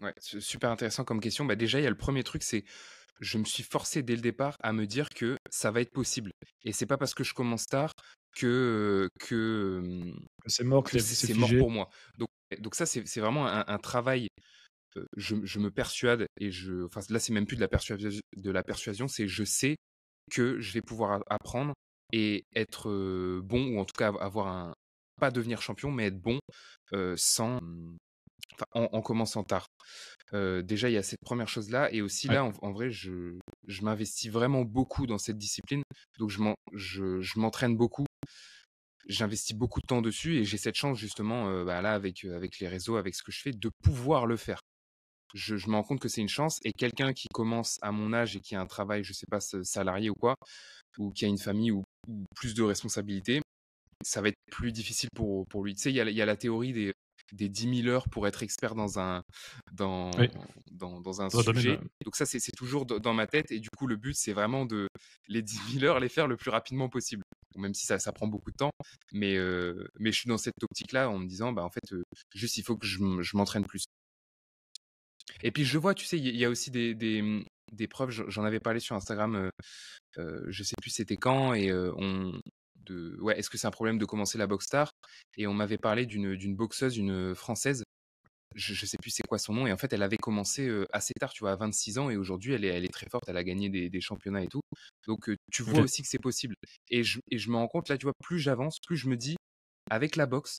quoi. ouais. Super intéressant comme question. Bah, déjà, il y a le premier truc, c'est je me suis forcé dès le départ à me dire que ça va être possible. Et c'est pas parce que je commence tard C'est mort, que c'est c'est mort figé. pour moi. Donc ça, c'est vraiment un travail. Je me persuade enfin là, c'est même plus de la persuasion, c'est je sais que je vais pouvoir apprendre et être bon, ou en tout cas avoir pas devenir champion, mais être bon enfin, en commençant tard. Déjà, il y a cette première chose-là, et aussi Ouais. là, en vrai, je m'investis vraiment beaucoup dans cette discipline, donc je m'entraîne beaucoup, j'investis beaucoup de temps dessus, et j'ai cette chance justement, bah, là, avec les réseaux, avec ce que je fais, de pouvoir le faire. Je me rends compte que c'est une chance, et quelqu'un qui commence à mon âge et qui a un travail, je sais pas, salarié ou quoi, ou qui a une famille ou plus de responsabilités, ça va être plus difficile pour lui. Tu sais, il y a la théorie des 10 000 heures pour être expert dans, Oui, dans un dans le domaine. sujet. Donc ça, c'est toujours dans ma tête. Et du coup, le but, c'est vraiment de les 10 000 heures, les faire le plus rapidement possible. Bon, même si ça prend beaucoup de temps. Mais je suis dans cette optique-là en me disant, bah, en fait, juste, il faut que je m'entraîne plus. Et puis, je vois, tu sais, il y a aussi des preuves. J'en avais parlé sur Instagram, je sais plus c'était quand, et ouais, est-ce que c'est un problème de commencer la boxe tard? Et on m'avait parlé d'une boxeuse, une française, je sais plus c'est quoi son nom, et en fait elle avait commencé assez tard, tu vois, à 26 ans, et aujourd'hui elle est très forte, elle a gagné des championnats et tout. Donc tu vois Ok. aussi que c'est possible. Et je me rends compte là, tu vois, plus j'avance, plus je me dis, avec la boxe,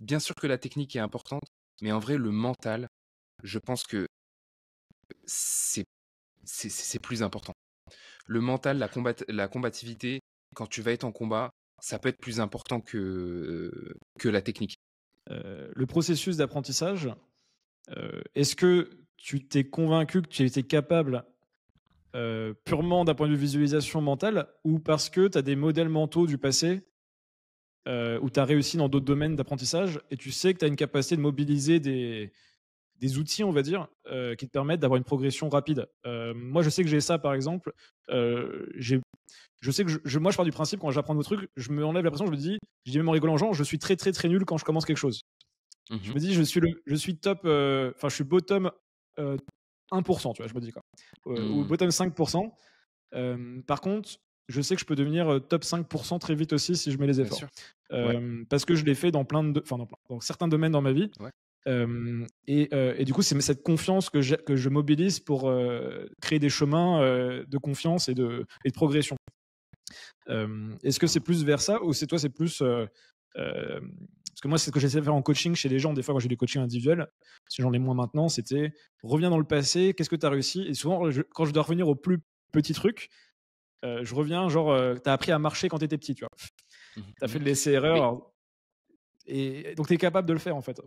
bien sûr que la technique est importante, mais en vrai le mental, je pense que c'est c'est plus important. Le mental, la combativité, quand tu vas être en combat, ça peut être plus important que la technique. Le processus d'apprentissage, est-ce que tu t'es convaincu que tu étais capable purement d'un point de vue visualisation mentale, ou parce que tu as des modèles mentaux du passé où tu as réussi dans d'autres domaines d'apprentissage et tu sais que tu as une capacité de mobiliser des outils, on va dire, qui te permettent d'avoir une progression rapide. Moi, je sais que j'ai ça, par exemple. Je sais que moi, je pars du principe, quand j'apprends de trucs, je me enlève la pression, je me dis même en rigolant aux gens, je suis très, très, très nul quand je commence quelque chose. Je Mmh. me dis, je suis top, enfin, je suis bottom euh, 1%, tu vois, je me dis quoi. Ou Mmh. bottom 5%. Par contre, je sais que je peux devenir top 5% très vite aussi si je mets les Bien efforts. sûr. Ouais, Parce que je l'ai fait dans enfin, dans certains domaines dans ma vie. ouais. Et du coup, c'est cette confiance que je mobilise pour créer des chemins de confiance et de progression. Est-ce que c'est Clairement. plus vers ça, ou c'est plus parce que moi, c'est ce que j'essaie de faire en coaching chez les gens. Des fois, quand j'ai des coachings individuels, parce que j'en ai moins maintenant, c'était reviens dans le passé, qu'est-ce que tu as réussi? Et souvent, quand je dois revenir au plus petit truc, je reviens, genre, tu as appris à marcher quand tu étais petit, tu vois. Mmh Tu as mh. fait de l'essai-erreur, Mais et donc tu es capable de le faire, en fait.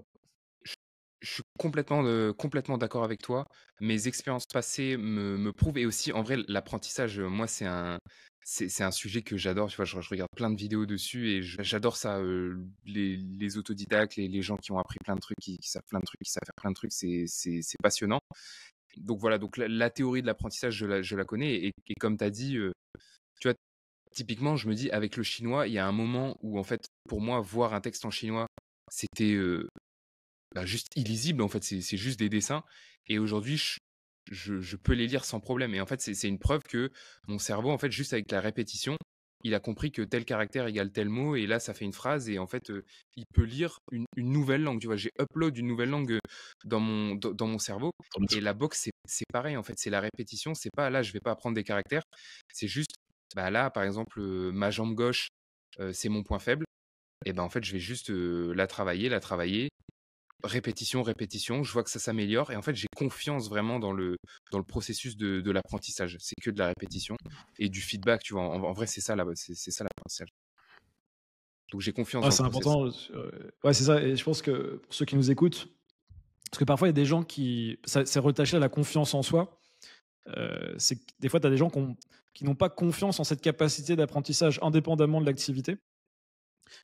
je je suis complètement d'accord avec toi. Mes expériences passées me prouvent, et aussi en vrai l'apprentissage, moi c'est un sujet que j'adore, tu vois? Je regarde plein de vidéos dessus, et j'adore ça, les autodidactes, les gens qui ont appris plein de trucs, qui savent plein de trucs, qui savent faire plein de trucs, c'est passionnant. Donc voilà, donc la théorie de l'apprentissage, je la connais, et comme tu as dit, tu vois, typiquement, je me dis, avec le chinois, il y a un moment où, en fait, pour moi, voir un texte en chinois, c'était bah, juste illisible, en fait, c'est juste des dessins. Et aujourd'hui, je peux les lire sans problème. Et en fait, c'est une preuve que mon cerveau, en fait, juste avec la répétition, il a compris que tel caractère égale tel mot, et là, ça fait une phrase, et en fait, il peut lire une nouvelle langue. Tu vois, j'ai upload une nouvelle langue dans mon cerveau. Et la boxe, c'est pareil, en fait, c'est la répétition. C'est pas là, je vais pas apprendre des caractères. C'est juste, bah là, par exemple, ma jambe gauche, c'est mon point faible. Et ben en fait, je vais juste la travailler, répétition, répétition, je vois que ça s'améliore, et en fait, j'ai confiance vraiment dans le processus de l'apprentissage. C'est que de la répétition et du feedback, tu vois? En vrai, c'est ça, là, c'est ça l'apprentissage. Donc j'ai confiance Ah, dans le c'est process. important. Ouais, c'est ça. Et je pense que pour ceux qui nous écoutent, Parce que parfois, il y a des gens qui ça c'est rattaché à la confiance en soi. C'est que des fois, tu as des gens qui n'ont pas confiance en cette capacité d'apprentissage indépendamment de l'activité. Et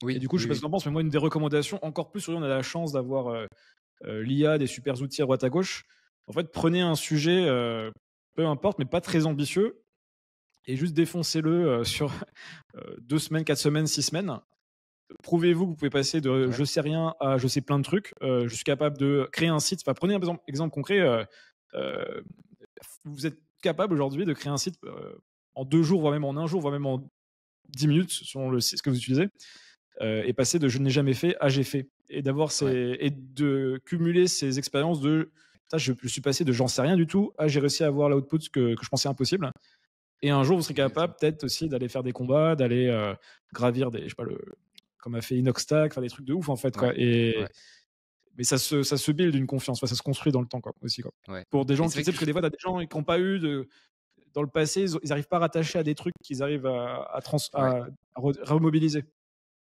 Oui, du coup, je oui, sais pas ce oui. que tu en penses, mais moi, une des recommandations, encore plus, aujourd'hui, on a la chance d'avoir l'IA, des super outils à droite à gauche. En fait, prenez un sujet, peu importe, mais pas très ambitieux, et juste défoncez-le sur 2 semaines, 4 semaines, 6 semaines. Prouvez-vous que vous pouvez passer de Ouais, je sais rien à je sais plein de trucs. Je suis capable de créer un site. Enfin, prenez un exemple concret. Euh, Vous êtes capable aujourd'hui de créer un site en 2 jours, voire même en un jour, voire même en 10 minutes, selon le site que vous utilisez, et passer de je n'ai jamais fait à j'ai fait. Et d'avoir ouais, et de cumuler ces expériences de putain, je suis passé de j'en sais rien du tout à j'ai réussi à avoir l'output que je pensais impossible. Et un jour, vous serez capable exactement. peut-être aussi d'aller faire des combats, d'aller gravir des, je sais pas, comme a fait Inoxtag, faire des trucs de ouf en fait, Ouais, quoi. Et ouais, mais ça se build une confiance, ça se construit dans le temps, quoi, aussi, quoi. ouais. Pour des Mais gens c'est qui, tu vrai sais, que parce que des fois, t'as des gens qui n'ont pas eu de dans le passé, ils arrivent pas à rattacher à des trucs qu'ils arrivent ouais, à remobiliser.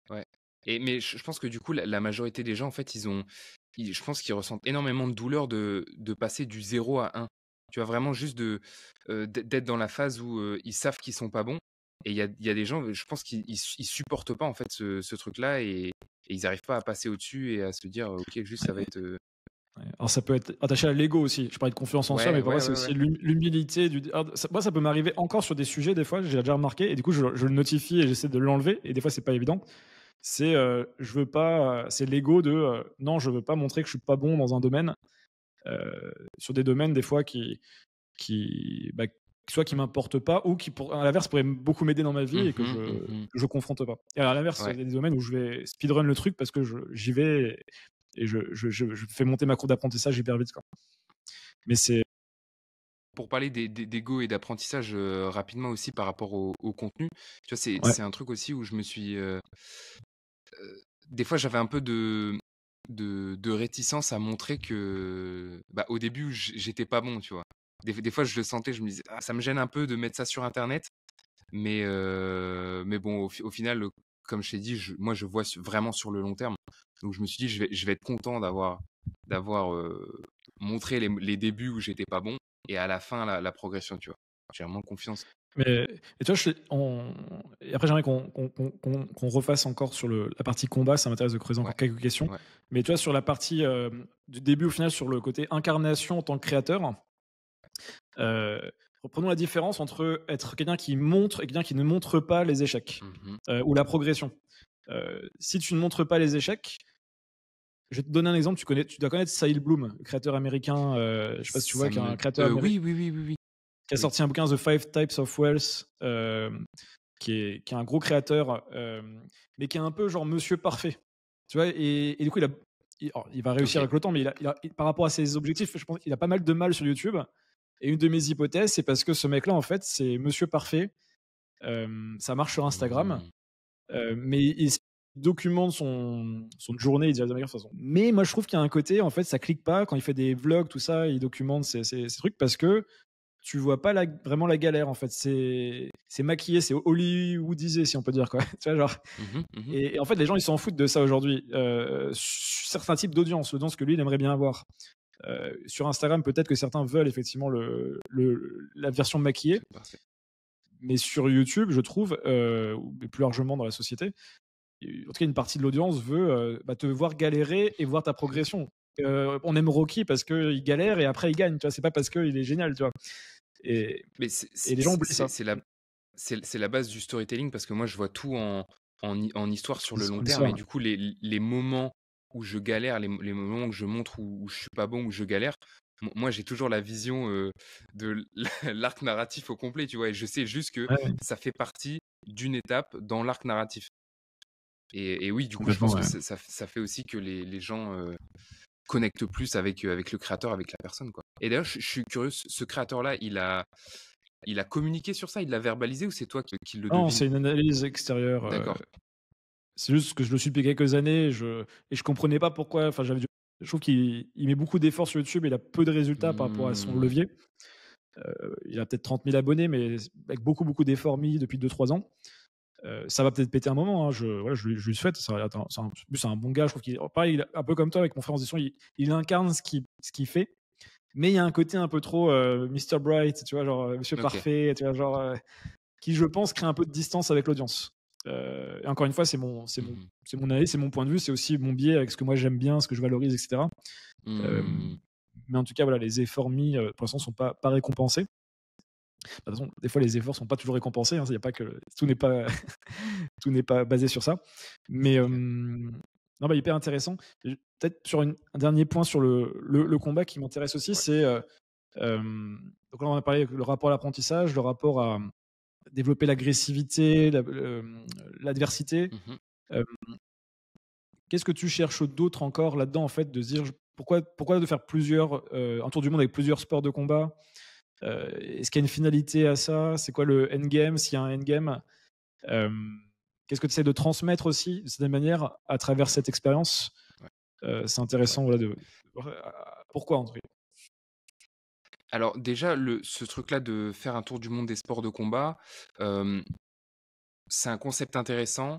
ouais. Mais je pense que du coup, la majorité des gens, en fait, je pense qu'ils ressentent énormément de douleur de passer du 0 à 1. Tu vois, vraiment juste d'être dans la phase où ils savent qu'ils sont pas bons. Et il y a des gens, je pense qu'ils supportent pas, en fait, ce truc-là et ils arrivent pas à passer au-dessus et à se dire, ok, juste ça va être. Ouais. Alors ça peut être attaché à l'ego aussi. Je parlais de confiance en soi, Ouais, mais pour moi ouais, c'est ouais, aussi ouais. l'humilité. Alors, moi ça peut m'arriver encore sur des sujets des fois, j'ai déjà remarqué, et du coup je le notifie et j'essaie de l'enlever, et des fois c'est pas évident. C'est je veux pas, c'est l'ego de non, je veux pas montrer que je suis pas bon dans un domaine, sur des domaines des fois qui soit qui m'importent pas, ou qui à l'inverse pourraient beaucoup m'aider dans ma vie et que Mhm, mhm. je confronte pas. Et à l'inverse, il Ouais. y a des domaines où je vais speedrun le truc parce que j'y vais, et je fais monter ma courbe d'apprentissage hyper vite, quoi. Mais c'est Pour parler d'ego et d'apprentissage rapidement aussi par rapport au contenu, tu vois, ouais. c'est un truc aussi où je me suis. Des fois, j'avais un peu de réticence à montrer que, bah, au début, j'étais pas bon, tu vois. Des fois, je le sentais, je me disais, ah, ça me gêne un peu de mettre ça sur Internet, mais bon, au final, comme je t'ai dit, moi, je vois vraiment sur le long terme. Donc, je me suis dit, je vais être content d'avoir montré les débuts où j'étais pas bon et à la fin, la progression, tu vois. J'ai vraiment confiance. Mais et tu vois, et après j'aimerais qu'on refasse encore sur la partie combat, ça m'intéresse de creuser Ouais, encore quelques questions. ouais. Mais tu vois, sur la partie, du début au final, sur le côté incarnation en tant que créateur, heu, reprenons la différence entre être quelqu'un qui montre et quelqu'un qui ne montre pas les échecs, Mhm. ou la progression. Si tu ne montres pas les échecs, je vais te donner un exemple, tu dois connaître Sahil Bloom, le créateur américain, je sais pas si tu vois, Ça qui est me un créateur américain oui, oui, oui, oui, oui. qui a Oui. sorti un bouquin The Five Types of Wealth, qui est un gros créateur, mais qui est un peu genre monsieur parfait. Tu vois? Et du coup, il va réussir OK. avec le temps, mais par rapport à ses objectifs, je pense qu'il a pas mal de mal sur YouTube. Et une de mes hypothèses, c'est parce que ce mec-là, en fait, c'est monsieur parfait. Ça marche sur Instagram, Mmh. mais il documente son journée, il dit de la meilleure façon. Mais moi, je trouve qu'il y a un côté, en fait, ça clique pas. Quand il fait des vlogs, tout ça, il documente ses trucs parce que tu vois pas vraiment la galère, en fait. C'est maquillé, c'est hollywoodisé, si on peut dire, quoi. Tu vois, genre. Mmh. Mmh. Et en fait, les gens, ils s'en foutent de ça aujourd'hui. Certains types d'audience que lui, il aimerait bien avoir. Sur Instagram, peut-être que certains veulent effectivement la version maquillée, C'est parfait. mais sur YouTube, je trouve, ou plus largement dans la société, en tout cas, une partie de l'audience veut te voir galérer et voir ta progression. On aime Rocky parce qu'il galère et après il gagne, tu vois. C'est pas parce qu'il est génial, tu vois. Et, Mais et les gens oublient ça. c'est la base du storytelling parce que moi, je vois tout en histoire sur le long En terme et histoire. du coup, les moments où je galère, les moments où je montre où je suis pas bon, où je galère, moi, j'ai toujours la vision, de l'arc narratif au complet, tu vois? Et je sais juste que Ouais, ouais, ça fait partie d'une étape dans l'arc narratif et oui, du coup, je complètement. pense que Ouais. ça fait aussi que les gens, connectent plus avec le créateur, avec la personne, quoi. Et d'ailleurs, je suis curieux, ce créateur-là, il a communiqué sur ça? Il l'a verbalisé ou c'est toi qui le Non, devines? c'est une analyse extérieure. D'accord. C'est juste que je le suis depuis quelques années. Et je comprenais pas pourquoi. Enfin, je trouve qu'il met beaucoup d'efforts sur YouTube et il a peu de résultats par rapport à son Mmh. levier. Il a peut-être 30 000 abonnés, mais avec beaucoup, beaucoup d'efforts mis depuis 2-3 ans. Ça va peut-être péter un moment, hein, voilà, je lui souhaite. En plus, c'est un bon gars. Je trouve qu'il, pareil, un peu comme toi avec mon frère en disant, il incarne ce qu'il fait, mais il y a un côté un peu trop Mr. Bright, tu vois, genre Monsieur Ok. Parfait, tu vois, genre qui, je pense, crée un peu de distance avec l'audience. Et encore une fois, Mhm. c'est mon avis, c'est mon point de vue, c'est aussi mon biais avec ce que moi j'aime bien, ce que je valorise, etc. Euh, Hmm. mais en tout cas, voilà, les efforts mis pour l'instant sont pas récompensés. De toute façon, des fois, les efforts sont pas toujours récompensés. Hein, y a pas que tout n'est pas tout n'est pas basé sur ça. Mais C'est clair. non, bah, hyper intéressant. Peut-être sur un dernier point sur le combat qui m'intéresse aussi, Ouais. c'est donc là on a parlé le rapport à l'apprentissage, le rapport à développer l'agressivité, l'adversité. Mhm. Euh, Qu'est-ce que tu cherches d'autre encore là-dedans, en fait, de se dire pourquoi de faire un tour du monde avec plusieurs sports de combat. Est-ce qu'il y a une finalité à ça? C'est quoi le endgame? S'il y a un endgame, euh, qu'est-ce que tu essaies de transmettre aussi de cette manière à travers cette expérience? Ouais. C'est Ouais. intéressant, voilà, de voir, pourquoi en tout cas. Alors déjà, ce truc-là de faire un tour du monde des sports de combat, euh, c'est un concept intéressant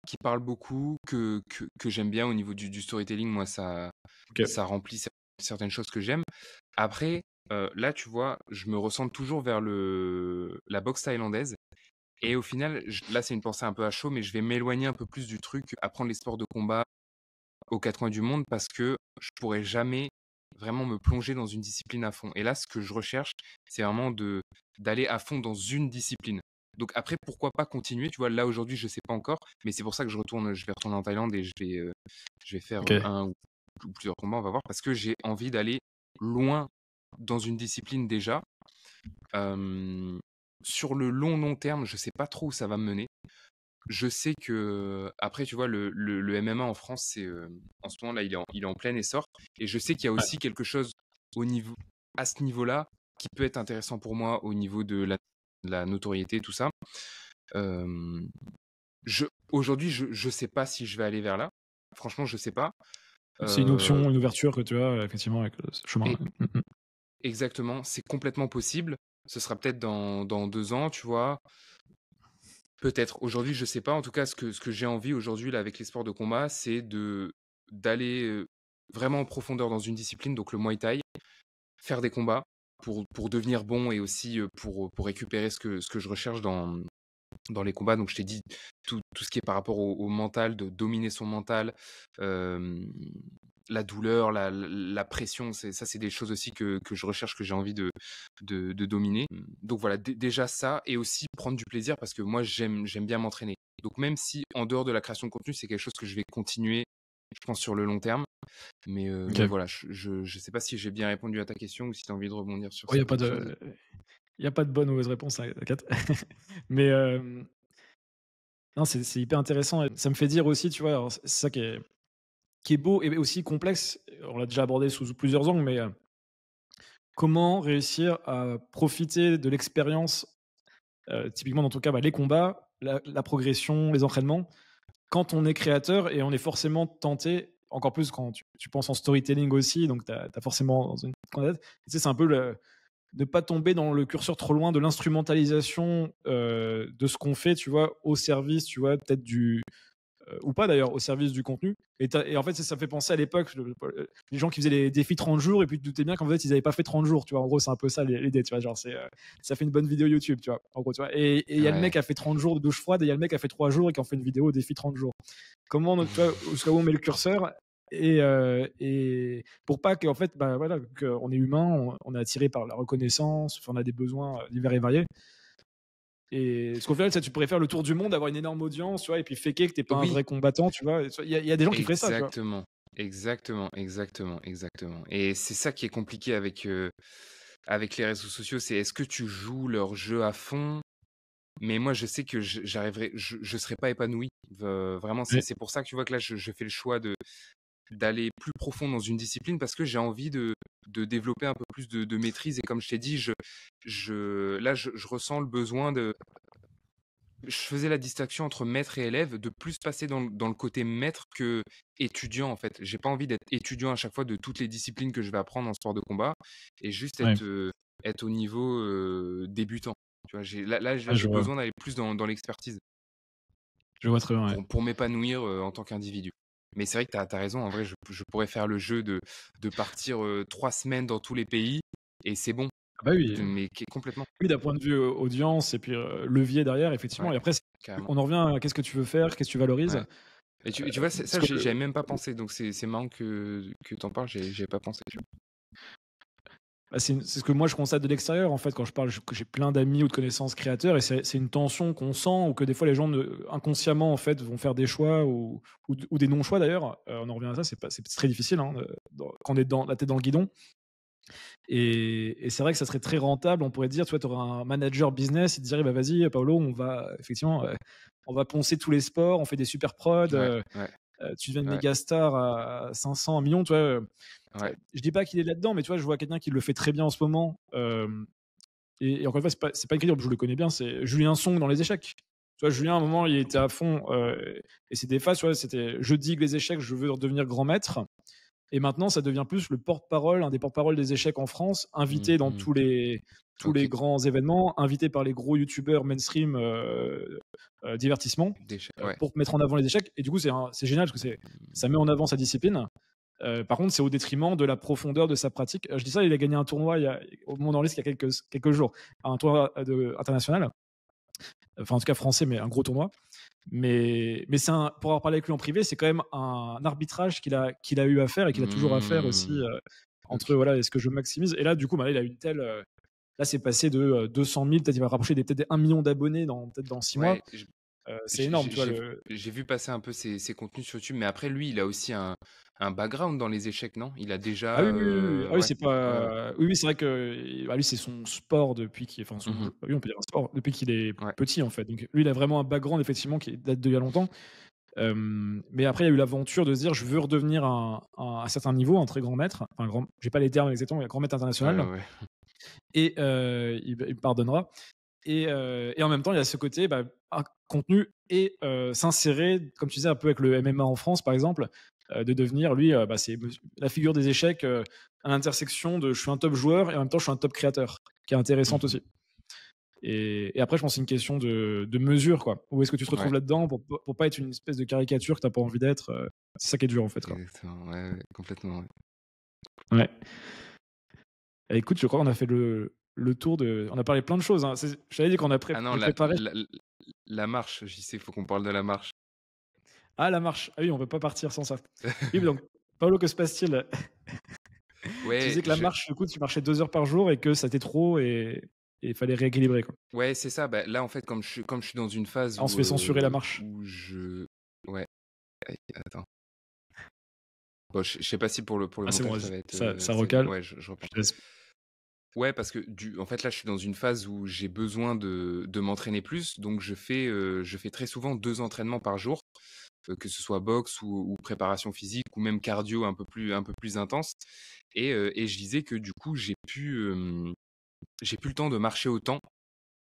qui parle beaucoup, que j'aime bien au niveau du storytelling. Moi, Ok. ça remplit certaines choses que j'aime. Après, là, tu vois, je me ressens toujours vers la boxe thaïlandaise. Et au final, là, c'est une pensée un peu à chaud, mais je vais m'éloigner un peu plus du truc, apprendre les sports de combat aux quatre coins du monde, parce que je pourrais jamais vraiment me plonger dans une discipline à fond. Et là, ce que je recherche, c'est vraiment d'aller à fond dans une discipline. Donc après, pourquoi pas continuer? Tu vois, là aujourd'hui, je sais pas encore, mais c'est pour ça que je vais retourner en Thaïlande et je vais faire Ok. un ou plusieurs combats, on va voir, parce que j'ai envie d'aller loin dans une discipline déjà. Euh, sur le long terme, je sais pas trop où ça va me mener. Je sais que, après, tu vois, le MMA en France, en ce moment là, il est en plein essor. Et je sais qu'il y a Ouais. aussi quelque chose au niveau, à ce niveau-là qui peut être intéressant pour moi au niveau de la notoriété, tout ça. Euh, aujourd'hui, je sais pas si je vais aller vers là. Franchement, je sais pas. C'est une Euh, option, une ouverture que tu as effectivement avec ce chemin. et Ouais. Mm, mm. exactement, c'est complètement possible. Ce sera peut-être dans 2 ans, tu vois. Peut-être. Aujourd'hui, je sais pas. En tout cas, ce que j'ai envie aujourd'hui là avec les sports de combat, c'est d'aller vraiment en profondeur dans une discipline, donc le Muay Thai, faire des combats pour devenir bon et aussi pour récupérer ce que je recherche dans les combats. Donc, je t'ai dit tout ce qui est par rapport au mental, de dominer son mental, euh, la douleur, la pression, ça, c'est des choses aussi que je recherche, que j'ai envie de dominer. Donc voilà, déjà ça, et aussi prendre du plaisir parce que moi, j'aime bien m'entraîner. Donc même si en dehors de la création de contenu, c'est quelque chose que je vais continuer, je pense, sur le long terme. Mais Ok. voilà, je sais pas si j'ai bien répondu à ta question ou si tu as envie de rebondir sur Il n'y a pas certaines choses. de, y a pas de bonne ou mauvaise réponse, t'inquiète. Mais non, c'est hyper intéressant. Et ça me fait dire aussi, tu vois, alors c'est ça qui est beau et aussi complexe. On l'a déjà abordé sous plusieurs angles, mais comment réussir à profiter de l'expérience, typiquement dans ton cas, bah, les combats, la progression, les entraînements, quand on est créateur et on est forcément tenté, encore plus quand tu penses en storytelling aussi, donc tu as forcément dans une tu sais, c'est un peu de pas tomber dans le curseur trop loin de l'instrumentalisation de ce qu'on fait, tu vois, au service, tu vois, peut-être ou pas d'ailleurs, au service du contenu. Et en fait, ça me fait penser à l'époque, les gens qui faisaient les défis 30 jours, et puis tu te doutais bien qu'en fait, ils n'avaient pas fait 30 jours, tu vois. En gros, c'est un peu ça l'idée, tu vois. Genre, ça fait une bonne vidéo YouTube, tu vois. En gros, tu vois. Et il y a le mec Ouais. qui a fait 30 jours de douche froide, et il y a le mec qui a fait 3 jours et qui en fait une vidéo au défi 30 jours. Comment, tu vois, jusqu'à où on met le curseur et pour pas qu'en fait, bah voilà, qu'on est humain, on est attiré par la reconnaissance, on a des besoins divers et variés. Et ce qu'au final, ça, tu pourrais faire le tour du monde, avoir une énorme audience, tu vois, et puis faker que t'es pas un Oui, vrai combattant, tu vois. Il y a des gens qui feraient ça, tu vois. exactement. Exactement, exactement, exactement. Et c'est ça qui est compliqué avec les réseaux sociaux, c'est est-ce que tu joues leur jeu à fond? Mais moi, je sais que je serais pas épanoui. Vraiment, c'est Ouais. c'est pour ça que tu vois que là, je fais le choix d'aller plus profond dans une discipline parce que j'ai envie de développer un peu plus de maîtrise. Et comme je t'ai dit, là, je ressens le besoin je faisais la distinction entre maître et élève, de plus passer dans le côté maître que étudiant, en fait. J'ai pas envie d'être étudiant à chaque fois de toutes les disciplines que je vais apprendre en sport de combat et juste Ouais. être au niveau débutant. Tu vois, là, Ouais, j'ai je vois. besoin d'aller plus dans l'expertise. Je vois très bien, ouais. pour m'épanouir, en tant qu'individu. Mais c'est vrai que tu as raison, en vrai, je pourrais faire le jeu de partir, 3 semaines dans tous les pays et c'est bon. Ah bah oui, Mais complètement. oui, d'un point de vue, audience et puis, levier derrière effectivement Ouais, et après carrément. on en revient à qu'est-ce que tu veux faire? Qu'est-ce que tu valorises? Ouais. Et tu vois, c'est Parce ça, que j'y avais même pas pensé, donc c'est marrant que tu en parles, j'y avais pas pensé, tu vois? bah, c'est ce que moi je constate de l'extérieur en fait quand je parle, que j'ai plein d'amis ou de connaissances créateurs et c'est une tension qu'on sent ou que des fois les gens inconsciemment en fait vont faire des choix ou des non-choix d'ailleurs. On en revient à ça, c'est très difficile hein, quand on est dans la tête dans le guidon. Et c'est vrai que ça serait très rentable. On pourrait dire, tu vois, tu auras un manager business, il te dirait, bah vas-y, Paolo, on va effectivement, on va poncer tous les sports, on fait des super prods, Ouais, ouais, tu deviens une ouais, méga star à 500, 1 million, tu vois. ouais. Je dis pas qu'il est là-dedans, mais tu vois, je vois quelqu'un qui le fait très bien en ce moment. Et encore une fois, c'est pas une critique, je le connais bien, c'est Julien Song dans les échecs. Tu vois, Julien, à un moment, il était à fond, et c'était des phases, tu vois, c'était je digue les échecs, je veux devenir grand maître. Et maintenant, ça devient plus le porte-parole, un des porte-parole des échecs en France, invité dans Mmh. tous les OK. grands événements, invité par les gros youtubeurs mainstream divertissement, Ouais. pour mettre en avant les échecs. Et du coup, c'est génial parce que ça met en avant sa discipline. Par contre, c'est au détriment de la profondeur de sa pratique. Je dis ça, il a gagné un tournoi au Monde en Liste il y a quelques jours, un tournoi international, enfin en tout cas français, mais un gros tournoi. Mais pour avoir parlé avec lui en privé, c'est quand même un arbitrage qu'il a eu à faire et qu'il a toujours à faire aussi Mmh. entre OK. voilà, est-ce que je maximise. Et là, du coup, bah, il a une telle. Là, c'est passé de 200 000, peut-être il va rapprocher peut-être 1 million d'abonnés peut-être dans 6 mois. Ouais, C'est énorme, tu vois. j'ai vu passer un peu ses contenus sur YouTube, mais après lui, il a aussi un background dans les échecs, non? Il a Ah déjà, oui, oui, oui, oui, oui. Ah oui, ouais, c'est ouais, ouais. pas. Oui, oui, c'est vrai que bah, lui, c'est son sport depuis qu'il. Enfin, Mmh. oui, on peut dire un sport depuis qu'il est Ouais. petit, en fait. Donc, lui, il a vraiment un background, effectivement, qui date d'il y a longtemps. Mais après, il y a eu l'aventure de se dire, je veux redevenir un certain niveau, un très grand maître. Enfin, j'ai pas les termes exactement, mais un grand maître Ouais, international. ouais, ouais. Et il me pardonnera. Et en même temps, il y a ce côté, bah, un contenu et s'insérer, comme tu disais, un peu avec le MMA en France, par exemple, de devenir, lui, bah, c'est la figure des échecs à l'intersection de je suis un top joueur et en même temps je suis un top créateur, qui est intéressante Mmh. aussi. Et après, je pense que c'est une question de mesure, quoi. Où est-ce que tu te retrouves Ouais, là-dedans pour pas être une espèce de caricature que t'as pas envie d'être. C'est ça qui est dur, en fait, quoi. exactement, ouais, ouais, complètement, ouais. Ouais. Écoute, je crois qu'on a fait le tour de. On a parlé plein de choses, hein. Je t'avais dit qu'on a Ah non, j'ai préparé. la marche, j'y sais, faut qu'on parle de la marche. Ah, la marche. Ah oui, on peut pas partir sans ça. Oui, mais donc, Paolo, que se passe-t-il? Tu Ouais, disais que la marche, du coup, tu marchais 2 heures par jour et que ça t'était trop et il fallait rééquilibrer, quoi. ouais, c'est ça. Bah, là, en fait, comme je suis dans une phase Ah, on se fait censurer la marche. où je ouais, aïe, attends. Bon, je sais pas si pour le Ah, c'est bon, montage, ça vas-y. va être, Ça c'est recale. ouais, je reprends. Je te laisse. Ouais, parce que en fait, là, je suis dans une phase où j'ai besoin de m'entraîner plus, donc je fais très souvent 2 entraînements par jour, que ce soit boxe ou préparation physique ou même cardio un peu plus intense et je disais que du coup, j'ai plus le temps de marcher autant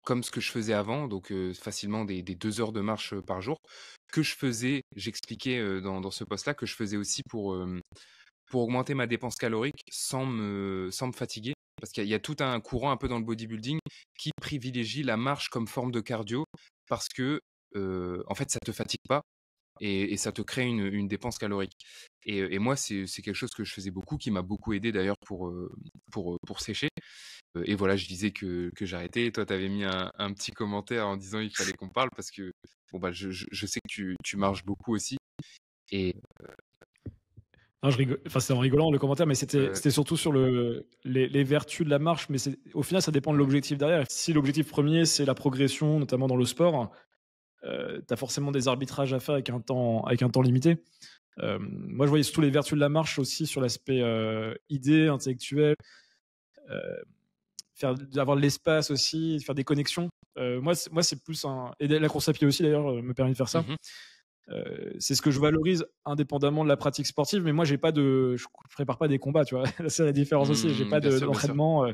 comme ce que je faisais avant, donc facilement des 2 heures de marche, par jour, que je faisais j'expliquais, dans ce post-là que je faisais aussi pour augmenter ma dépense calorique sans me fatiguer. Parce qu'il y a tout un courant un peu dans le bodybuilding qui privilégie la marche comme forme de cardio parce que, en fait, ça te fatigue pas et ça te crée une dépense calorique. Et moi, c'est quelque chose que je faisais beaucoup, qui m'a beaucoup aidé d'ailleurs pour sécher. Et voilà, je disais que j'arrêtais. Et toi, tu avais mis un petit commentaire en disant il fallait qu'on parle parce que bon, bah, je sais que tu marches beaucoup aussi. Et Non, je rigole. Enfin, c'était en rigolant, le commentaire, mais c'était surtout sur les vertus de la marche. Mais au final, ça dépend de ouais. l'objectif derrière. Si l'objectif premier, c'est la progression, notamment dans le sport, tu as forcément des arbitrages à faire avec un temps limité. Moi, je voyais surtout les vertus de la marche aussi sur l'aspect idée, intellectuel, avoir de l'espace aussi, faire des connexions. Moi, c'est plus un. Et la course à pied aussi, d'ailleurs, me permet de faire ça. Mmh. C'est ce que je valorise indépendamment de la pratique sportive, mais moi, je prépare pas des combats, tu vois. C'est la différence aussi. J'ai Mmh, pas bien sûr, bien sûr. d'entraînement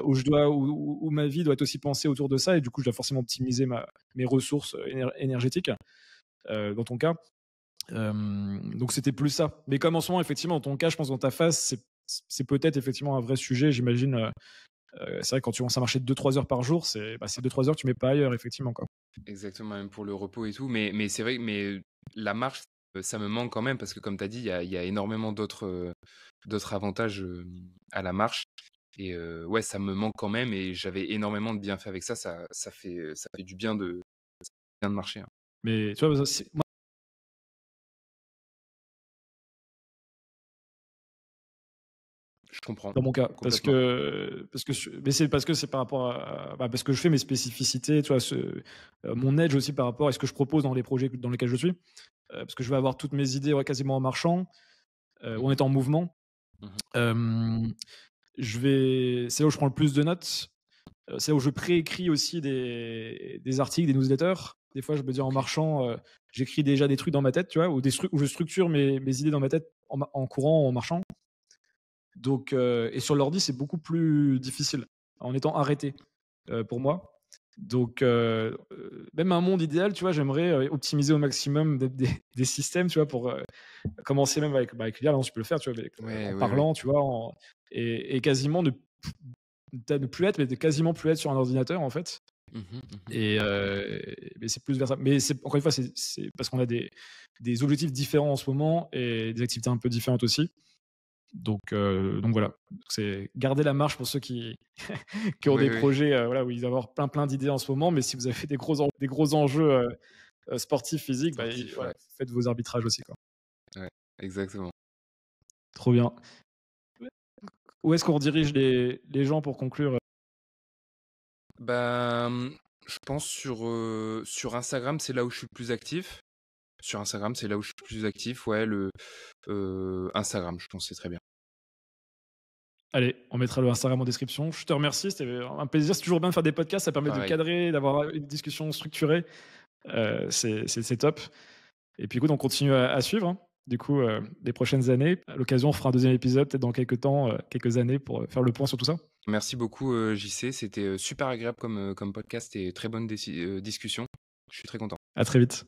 où ma vie doit être aussi pensée autour de ça, et du coup, je dois forcément optimiser mes ressources énergétiques, dans ton cas. Donc c'était plus ça. Mais comme en ce moment, effectivement, dans ton cas, je pense dans ta phase, c'est peut-être effectivement un vrai sujet, j'imagine. C'est vrai que quand tu commences à marcher 2-3 heures par jour, c'est 2-3 heures que tu mets pas ailleurs, effectivement, quoi. Exactement, même pour le repos et tout. Mais c'est vrai, mais la marche, ça me manque quand même parce que comme tu as dit, il y a énormément d'autres avantages à la marche. Et ouais, ça me manque quand même et j'avais énormément de bienfaits avec ça. Ça fait du bien de marcher, hein. Mais tu vois, moi, Je comprends dans mon cas, complètement. mais c'est parce que c'est par rapport parce que je fais mes spécificités, tu vois, mon edge aussi par rapport à ce que je propose dans les projets dans lesquels je suis. Parce que je vais avoir toutes mes idées, ouais, quasiment en marchant, ou en Mmh. étant en mouvement. Mmh. Hem, c'est là où je prends le plus de notes. C'est là où je préécris aussi des articles, des newsletters. Des fois, je me dis en OK. marchant, j'écris déjà des trucs dans ma tête, tu vois? Ou où je structure mes idées dans ma tête en courant, en marchant. Donc et sur l'ordi, c'est beaucoup plus difficile, en étant arrêté, pour moi. Donc même un monde idéal, tu vois, j'aimerais, optimiser au maximum des systèmes, tu vois? Pour, commencer même avec l'IA, maintenant tu peux le faire, tu vois? Avec, Ouais, en ouais, ouais. parlant, tu vois? Et quasiment ne plus être, mais de quasiment plus être sur un ordinateur, en fait. Mmh mh. Mmh. Et mais c'est plus vers ça. Mais c'est encore une fois, c'est parce qu'on a des objectifs différents en ce moment et des activités un peu différentes aussi. Donc voilà. C'est garder la marche pour ceux qui ont Oui, des oui. projets, voilà, où ils doivent avoir plein d'idées en ce moment. Mais si vous avez des gros enjeux, sportifs, physiques, bah, Sportif, voilà, ouais. faites vos arbitrages aussi, quoi. Ouais, exactement. Trop bien. Où est-ce qu'on redirige les gens pour conclure? Bah, je pense sur Instagram, c'est là où je suis le plus actif. Sur Instagram, c'est là où je suis le plus actif, ouais, Instagram, je pense que c'est très bien. Allez, on mettra le Instagram en description. Je te remercie, c'était un plaisir. C'est toujours bien de faire des podcasts, ça permet de Pareil. cadrer, d'avoir une discussion structurée. C'est top. Et puis écoute, on continue à suivre, hein. Du coup, les prochaines années. À l'occasion, on fera un deuxième épisode, peut-être dans quelques temps, quelques années, pour faire le point sur tout ça. Merci beaucoup, JC, c'était, super agréable comme podcast et très bonne discussion. Je suis très content. À très vite.